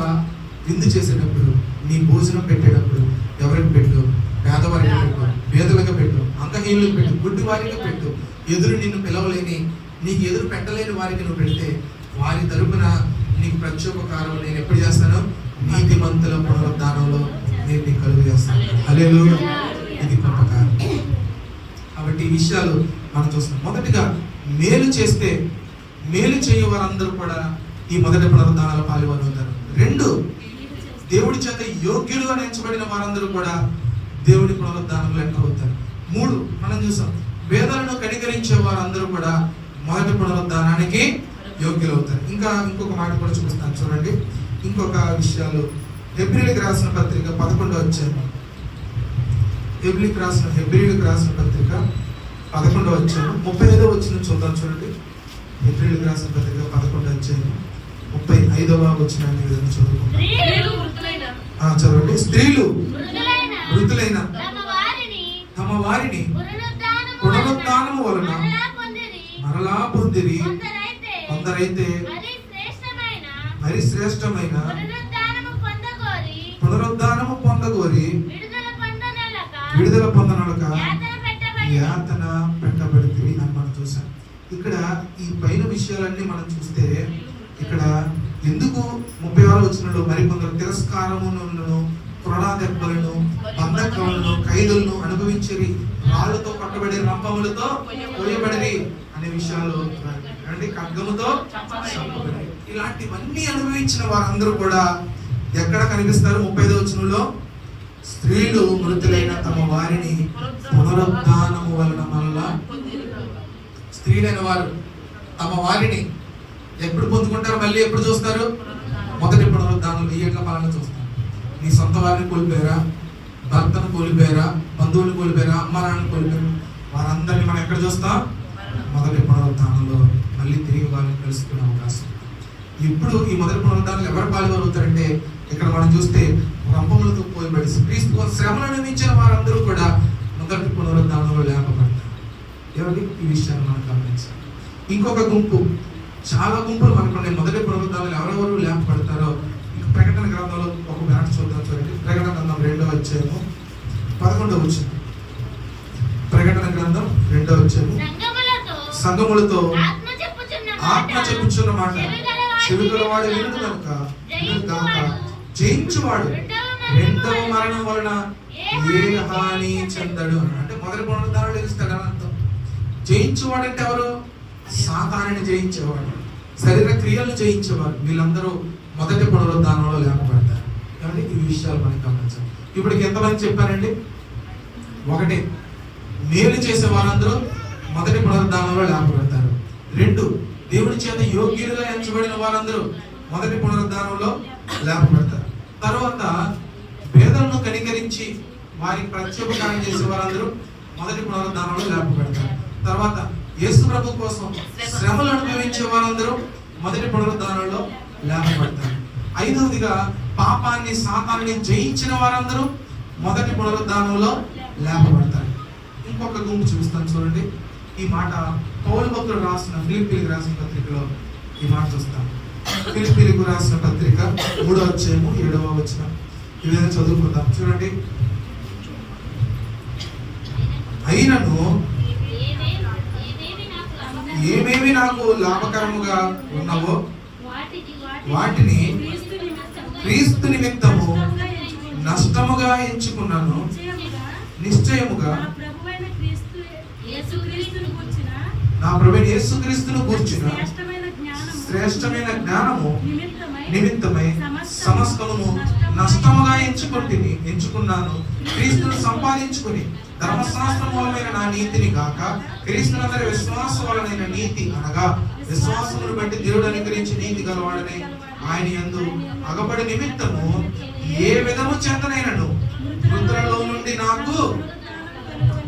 విందు చేసేటప్పుడు, నీ భోజనం పెట్టేటప్పుడు ఎవరికి పెట్టు? పేదవారికి పెట్టు, పేదలకు పెట్టు, అంగహీనులకు పెట్టు, గుడ్డి వారికి పెట్టు. ఎదురు నిన్ను పిలవలేని, నీకు ఎదురు పెట్టలేని వారికి నువ్వు పెడితే వారి తరపున నీకు ప్రత్యుపకారం నేను ఎప్పుడు చేస్తాను? నీతిమంతుల పునరుద్ధానంలో నేను నీకు కలుగు చేస్తాను. హల్లెలూయా. ఇది ఉపకారం. కాబట్టి ఈ విషయాలు మనం చూస్తాం. మొదటిగా మేలు చేస్తే మేలు చేయు వారందరూ కూడా ఈ మొదటి పునరుద్ధానాల పాలువారు అవుతారు. 2, దేవుడి చేత యోగ్యులుగా ఎంచబడిన వారందరూ కూడా దేవుడి పునరుద్ధానంలో ఎంటర్ అవుతారు. 3 మనం చూసాం, వేదనను కనికరించే వారందరూ కూడా మొదటి పునరుద్ధానానికి యోగ్యులు అవుతారు. ఇంకొక మాట కూడా చూపిస్తాను చూడండి. ఇంకొక విషయాలు హెబ్రీయులకు రాసిన పత్రిక 11వ అధ్యాయం. హెబ్రీయులకు రాసిన పత్రిక 11వ అధ్యాయం 35వ వచనం చూద్దాం చూడండి. హెబ్రీయులకు రాసిన పత్రిక 11వ అధ్యాయం 35వ వచనాన్ని విధంగా చదువుకుంటాం. చదవండి. స్త్రీలు మృతులైన తమ వారిని పునరుద్ధానము వలన మరలా పొందిరి. కొందరైతే మరి శ్రేష్టమైన పునరుద్ధానము పొందగోరి విడుదల పొందనలక యాతన పెట్టబడింది అని మనం చూసాం. ఇక్కడ ఈ పైన విషయాలన్నీ మనం చూస్తే ఇక్కడ ఎందుకు 36వ వచనంలో మరికొందరు తిరస్కారములను, కొరడా దెబ్బలను, బంధకములను, ఖైదులను అనుభవించిరి, రాళ్ళతో కట్టబడి రంపములతో కోయబడిరి అనే విషయాలు అంటే ఖడ్గముతో చంపబడి, ఇలాంటివన్నీ అనుభవించిన వారందరూ కూడా ఎక్కడ కనిపిస్తారు? 35వ వచనంలో స్త్రీలు మృతులైన తమ వారిని పునరుద్ధానము వలన మరలా, స్త్రీలైన వారు తమ వారిని ఎప్పుడు పొందుకుంటారు, మళ్ళీ ఎప్పుడు చూస్తారు? మొదటి పునరుద్ధానం ఇయ్యట్ల పాలన చూస్తారు. నీ సొంత వారిని కోల్పోయారా, భర్తను కోల్పోయారా, బంధువులు కోల్పోయారా, అమ్మ నాన్నని కోల్పోయారు, వారందరినీ మనం ఎక్కడ చూస్తాం? మొదటి పునరుద్ధానంలో మళ్ళీ తిరిగి వారిని కలుసుకునే అవకాశం. ఇప్పుడు ఈ మొదటి పునరుద్ధానంలో ఎవరు పాల్గొనవుతారంటే, ఇక్కడ మనం చూస్తే రంపములతో పోయబడి క్రీస్తు శ్రమను అనుభవించిన వారందరూ కూడా మొదటి పునరుద్ధానంలో లేపబడతారు. ఎవరి ఈ విషయాన్ని మనం గమనించాలి. ఇంకొక గుంపు, చాలా గుంపులు మనకు మొదటి పునరుద్ధానంలో ఎవరెవరు లేపబడతారో ప్రకటన గ్రంథంలో ఒక మాట చూద్దాం. చూడండి, ప్రకటన గ్రంథం 2వ అధ్యాయము 11వ వచనం. ప్రకటన గ్రంథం 2వ అధ్యాయము, సంఘములతో ఆత్మ చెప్పుచున్న మాట చెవిగలవాడు వినుడు కనుక జయించువాడు రెండవ మరణం వలన ఏ హాని చెందడు. అంటే మొదటి పునరుద్ధానంలో ఇస్తాడని అర్థం. జయించువాడు అంటే ఎవరు? సాతానుని జయించేవాడు, శరీర క్రియలను జయించేవారు. వీళ్ళందరూ మొదటి పునరుద్ధానంలో లేపబడతారు. కాబట్టి ఈ విషయాలు మనకి గమనించాలి. ఇప్పటికి ఎంతమంది చెప్పారండి? ఒకటి, మేలు చేసే వారందరూ మొదటి పునరుద్ధానంలో లేపబడతారు. 2, దేవుడి చేత యోగ్యులుగా ఎంచబడిన వారందరూ మొదటి పునరుద్ధానంలో లేపబడతారు. తర్వాత పేదలను కనికరించి వారికి ప్రత్యుపకారం చేసే వారందరూ మొదటి పునరుద్ధానంలో లేపబడతారు. తర్వాత యేసు ప్రభు కోసం శ్రమలు అనుభవించే వారందరూ మొదటి పునరుద్ధానంలో లేపబడతారు. 5వదిగా పాపాన్ని సాతాన్ని జయించిన వారందరూ మొదటి పునరుద్ధానంలో లేపబడతారు. ఇంకొక గుంపు చూస్తాను చూడండి. ఈ మాట పౌలు భక్తుడు రాసిన ఫిలిప్పీలకు రాసిన పత్రికలో ఈ మాట చూస్తాం. ఫిలిప్పీలకు రాసిన పత్రిక 3వ అధ్యాయము 7వ వచనం ఈ విధంగా చదువుకుందాం. చూడండి, అయినను ఏమేమి నాకు లాభకరముగా ఉన్నవో వాటిని క్రీస్తు నిమిత్తము నష్టముగా ఎంచుకున్నాను. నిశ్చయముగా నా ప్రభువైన యేసుక్రీస్తును గూర్చిన శ్రేష్టమైన జ్ఞానము నిమిత్తమై సమస్తమును నష్టముగా ఎంచుకున్నాను. క్రీస్తును సంపాదించుకుని ధర్మశాస్త్ర మూలమైన నా నీతిని గాక క్రీస్తునందరి విశ్వాస వలనైన నీతి అనగా విశ్వాసమును బట్టి దేవుడు అనుగ్రహించి నీతి గలవాడని ఆయన యందు అగబడి నిమిత్తము ఏ విధము చేతనైనను మృతులలో నుండి నాకు,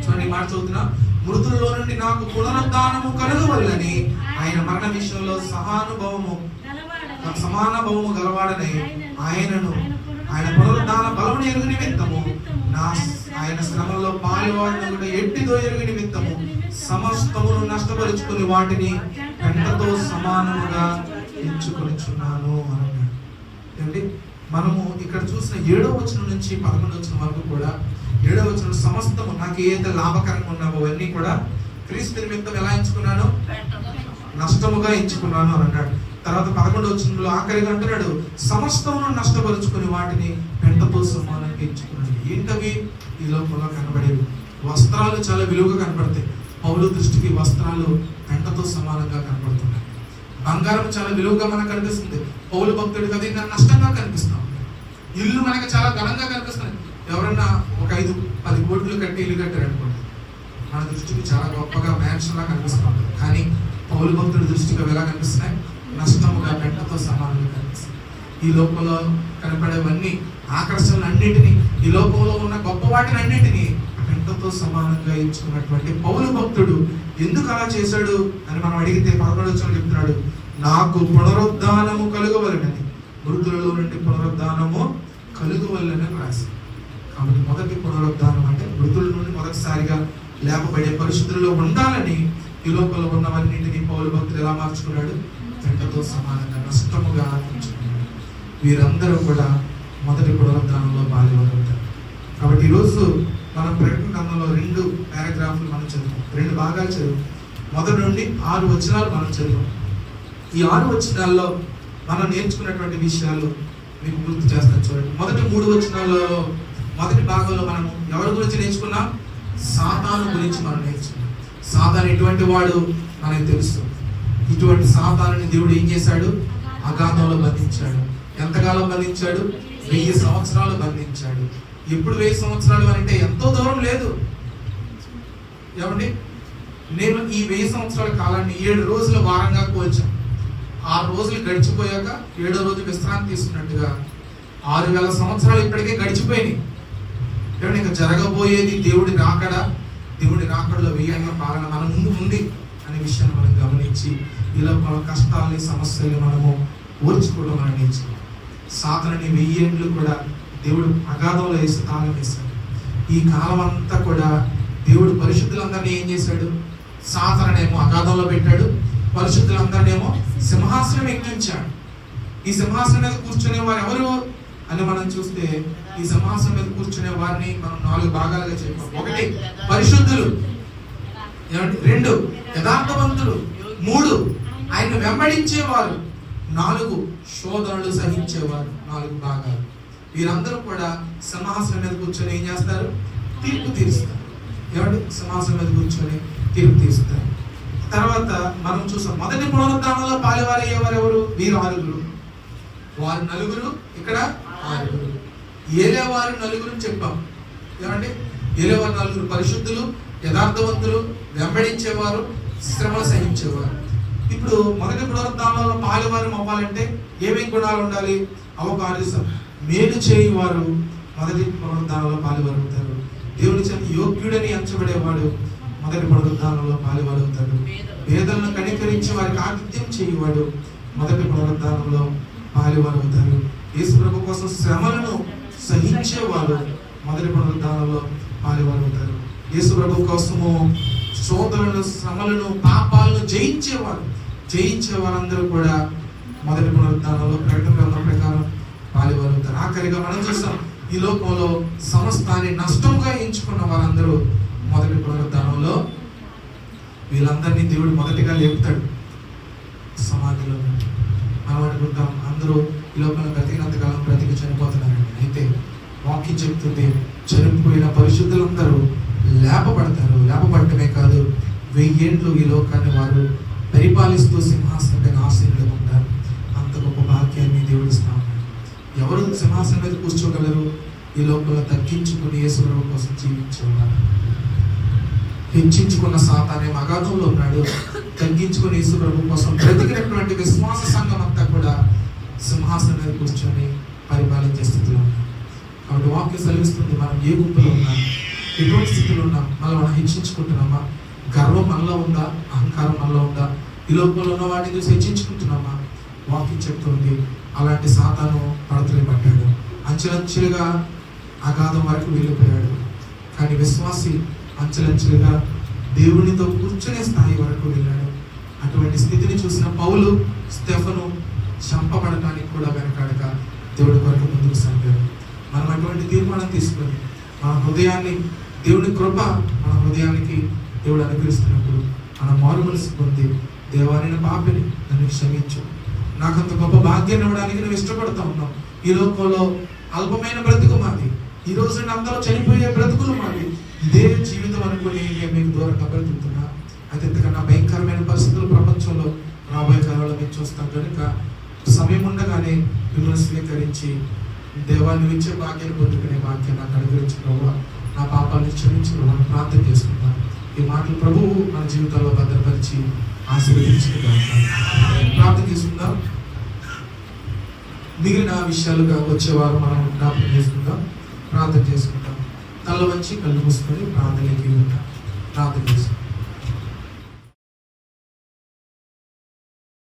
చూడండి మాట చదువుతున్నా, మృతులలో నుండి నాకు పునరుద్ధానము కలుగవల్లని ఆయన మరణ విషయంలో సమానుభవము గలవాడని ఆయన పునరుద్ధాన బలమును ఎరుగు నిమిత్తము ఆయన శ్రమల్లో పాలువాడిని కూడా ఎట్టిదో ఎరుగు నిమిత్తము సమస్తమును నష్టపరుచుకుని వాటిని పెంటతో సమానముగా ఎంచుకొనిచున్నాను అన్నాడు. ఏంటి మనము ఇక్కడ చూసిన 7వ వచనం నుంచి 11వ వచనం వరకు కూడా 7వ వచనం సమస్తము నాకు ఏదైతే లాభకరంగా ఉన్నావో అవన్నీ కూడా క్రీస్తు నిమిత్తం ఎలా ఎంచుకున్నాను? నష్టముగా ఎంచుకున్నాను అని అన్నాడు. తర్వాత 11వ వచనంలో ఆఖరిగా అంటున్నాడు, సమస్తమును నష్టపరుచుకుని వాటిని పెంటతో సమానంగా ఎంచుకున్నాడు. ఏంటవి? ఈ లోపల కనబడేవి వస్త్రాలు చాలా విలువగా కనపడతాయి. పౌలు దృష్టికి వస్త్రాలు పెంటతో సమానంగా కనపడుతున్నాయి. బంగారం చాలా విలువగా మనకు కనిపిస్తుంది. పౌలు భక్తుడికి అది నష్టంగా కనిపిస్తాం. ఇల్లు మనకు చాలా ఘనంగా కనిపిస్తుంది. ఎవరన్నా ఒక 5-10 కోట్లు కట్టి ఇల్లు కట్టారు అనుకోండి, మన దృష్టికి చాలా గొప్పగా మ్యాన్షన్ లా కనిపిస్తూ ఉంటుంది. కానీ పౌలు భక్తుడి దృష్టికి ఎలా కనిపిస్తున్నాయి? నష్టముగా పెంటతో సమానంగా కనిపిస్తుంది. ఈ లోకంలో కనపడేవన్నీ ఆకర్షణలన్నింటినీ, ఈ లోకంలో ఉన్న గొప్ప వాటిని అన్నింటినీ పెంటతో సమానంగా ఎంచుకున్నటువంటి పౌలు భక్తుడు ఎందుకు అలా చేశాడు అని మనం అడిగితే 11వ వచనం చెప్తున్నాడు, నాకు పునరుద్ధానము కలుగవలెనని, మృతులలో నుండి పునరుద్ధానము కలుగవలెనని రాసి. కాబట్టి మొదటి పునరుద్ధానం అంటే మృతుల నుండి మొదటిసారిగా లేపబడే పరిస్థితుల్లో ఉండాలని ఈ లోకంలో ఉన్నవన్నింటినీ పౌలు భక్తుడు ఎలా మార్చుకున్నాడు? పెంటతో సమానంగా నష్టముగా ఎంచుకున్నాడు. వీరందరూ కూడా మొదటి పునరుద్ధానంలో పాల్గొంటారు. కాబట్టి ఈరోజు మనం ప్రకటన గ్రంథంలో 2 పారాగ్రాఫ్లు మనం చదువుతాం, 2 భాగాలు చదువు. మొదటి నుండి 6 వచనాలు మనం చదువు. ఈ 6 వచనాల్లో మనం నేర్చుకున్నటువంటి విషయాలు మీకు గుర్తు చేస్తాను చూడండి. మొదటి 3 వచనాల్లో మొదటి భాగంలో మనం ఎవరి గురించి నేర్చుకున్నాం? సాతాను గురించి మనం నేర్చుకున్నాం. సాతాను ఎటువంటి వాడు మనకు తెలుసు. ఇటువంటి సాతానుని దేవుడు ఏం చేశాడు? అగాధంలో బంధించాడు. ఎంతకాలం బంధించాడు? 1000 సంవత్సరాలు బంధించాడు. ఎప్పుడు 1000 సంవత్సరాలు అంటే ఎంతో దూరం లేదు. ఏమండి, నేను ఈ 1000 సంవత్సరాల కాలాన్ని 7 రోజుల వారంగా కోల్చాను. 6 రోజులు గడిచిపోయాక 7వ రోజు విశ్రాంతి తీసుకున్నట్టుగా 6000 సంవత్సరాలు ఇప్పటికే గడిచిపోయినాయి. ఏమంటే ఇంకా జరగబోయేది దేవుడి రాకడా, దేవుడి రాకడలో 1000 ఏళ్ల పాలన మన ముందు ఉంది అనే విషయాన్ని మనం గమనించి ఇలా మన కష్టాలని సమస్యల్ని మనము ఓర్చుకోవడం మనం నేర్చుకోవాలి. సాతానుని 1000 ఏండ్లు కూడా దేవుడు అగాధంలో వేసి తాళం వేశాడు. ఈ కాలం అంతా కూడా దేవుడు పరిశుద్ధులందరినీ ఏం చేశాడు? సాతానునేమో అగాధంలో పెట్టాడు, పరిశుద్ధులందరినేమో సింహాసనం ఎక్కించాడు. ఈ సింహాసనం మీద కూర్చునే వారు ఎవరు అని మనం చూస్తే, ఈ సింహాసనం మీద కూర్చునే వారిని మనం 4 భాగాలుగా చెప్పాం. 1 పరిశుద్ధులు, 2 యథార్థవంతులు, 3 ఆయన వెంబడించేవారు, 4 శోధనలు సహించేవారు. 4 భాగాలు. వీరందరూ కూడా సింహాసనం మీద కూర్చొని ఏం చేస్తారు? తీర్పు తీరుస్తారు. ఏమండి, సింహాసనం మీద కూర్చొని తీర్పు తీరుస్తారు. తర్వాత మనం చూసాం, మొదటి పునరుద్ధానంలో పాలువారు అయ్యేవారు ఎవరు? వీరు 6. వారు 4, ఇక్కడ 6. ఏలేవారు 4 చెప్పాం. ఏమండి, ఏలేవారు 4 పరిశుద్ధులు, యథార్థవంతులు, వెంబడించేవారు, శ్రమలు సహించేవారు. ఇప్పుడు మొదటి పునరుద్ధానంలో పాలువారు అవ్వాలంటే ఏమేమి గుణాలు ఉండాలి? అవకాశం మేలు చేయువారు మొదటి పునరుద్ధానంలో పాలువారు అవుతారు. దేవుని చేత యోగ్యుడని ఎంచబడేవాడు మొదటి పునరుద్ధానంలో పాలువారు అవుతాడు. పేదలను కనికరించి వారికి ఆతిథ్యం చేయువాడు మొదటి పునరుద్ధానంలో పాలువారు అవుతారు. యేసు ప్రభు కోసం శ్రమలను సహించేవారు మొదటి పునరుద్ధానంలో పాలువారు అవుతారు. యేసు ప్రభు కోసము శోధనలను, శ్రమలను, పాపాలను జయించే వారందరూ కూడా మొదటి పునరుద్ధానంలో ప్రకటన గ్రంథం ప్రకారం పాలువారు అవుతారు. ఆఖరిగా మనం చూస్తాం, ఈ లోకంలో సమస్తాన్ని నష్టంగా ఎంచుకున్న వారందరూ మొదటి పునరుద్ధానంలో వీళ్ళందరినీ దేవుడు మొదటిగా లేపుతాడు సమాధిలో. మనం అనుకుంటాం అందరూ ఈ లోకంలో బ్రతికినంతకాలం బ్రతికి చనిపోతున్నారండి. అయితే వాక్యం చెప్తుంది, చనిపోయిన పరిశుద్ధులందరూ లేపబడతారు. లేపబడటమే కాదు, 1000 ఏండ్లు ఈ లోకాన్ని వారు పరిపాలిస్తూ సింహాసనం పైన ఆసీనులుగా ఉంటారు. అంత గొప్ప భాగ్యాన్ని దేవుడు ఇస్తా ఉన్నాడు. ఎవరు సింహాసనం మీద కూర్చోగలరు? ఈ లోకంలో తగ్గించుకుని యేసు ప్రభు కోసం జీవించేవారు. హెచ్చించుకున్న సాతానే అగాధంలో ఉన్నాడు. తగ్గించుకుని యేసు ప్రభు కోసం బ్రతికినటువంటి విశ్వాస సంఘం అంతా కూడా సింహాసనం మీద కూర్చొని పరిపాలించే స్థితిలో ఉన్నాం. కాబట్టి వాక్యం సెలవిస్తుంది, మనం ఏ గుంపులో ఉన్నాం, ఎటువంటి స్థితిలో ఉన్నాం, మనం హెచ్చించుకుంటున్నామా? గర్వం మనలో ఉందా? అహంకారం మనలో ఉందా? ఈ లోకంలో ఉన్న వాటిని చూసి హెచ్చించుకుంటున్నామా? వాక్యం చెప్తుంది, అలాంటి సాతాను పడతలే పడ్డాడు. అంచెలంచెలుగా అగాధం వరకు వెళ్ళిపోయాడు. కానీ విశ్వాసి అంచెలంచెలుగా దేవునితో కూర్చునే స్థాయి వరకు వెళ్ళాడు. అటువంటి స్థితిని చూసిన పౌలు, స్టెఫను చంపబడటానికి కూడా వెనకాడక దేవుడి కొరకు ముందుకు సాగారు. మనం అటువంటి తీర్మానం తీసుకొని మన హృదయాన్ని, దేవుని కృప మన హృదయానికి దేవుడు అనుగ్రహిస్తున్నప్పుడు మన మారు మనసు పొంది, దేవా నేను పాపిని, నన్ను క్షమించు, నాకంత గొప్ప భాగ్యాన్ని ఇవ్వడానికి నువ్వు ఇష్టపడతా ఉన్నావు. ఈ లోకంలో అల్పమైన బ్రతుకు మాది, ఈ రోజు అందరూ చనిపోయే బ్రతుకులు మాది, ఇదే జీవితం అనుకుని నేను మీకు దూరంగా బ్రతుకుతున్నా. అయితే ఇంతకన్నా భయంకరమైన పరిస్థితులు ప్రపంచంలో రాబోయే కాలంలో మేము చూస్తాం కనుక సమయం ఉండగానే మిమ్మల్ని స్వీకరించి దేవాన్ని ఇచ్చే భాగ్యాన్ని పొందుకునే భాగ్యం నాకు అనుగ్రహించు ప్రభువా, నా పాపాలను క్షమించి ప్రభువా ప్రార్థన చేసుకుంటాను. ఈ మాటలు ప్రభువు మన జీవితాల్లో భద్రపరిచి ఆశీర్వదించుకుంటాం. ప్రార్థన చేసుకుందాం. మిగిలిన విషయాలుగా వచ్చేవారు మనం జ్ఞాపకం చేసుకుందాం, ప్రార్థన చేసుకుంటాం. తల వంచి కళ్ళు మూసుకొని ప్రార్థనకి ఉంటాం.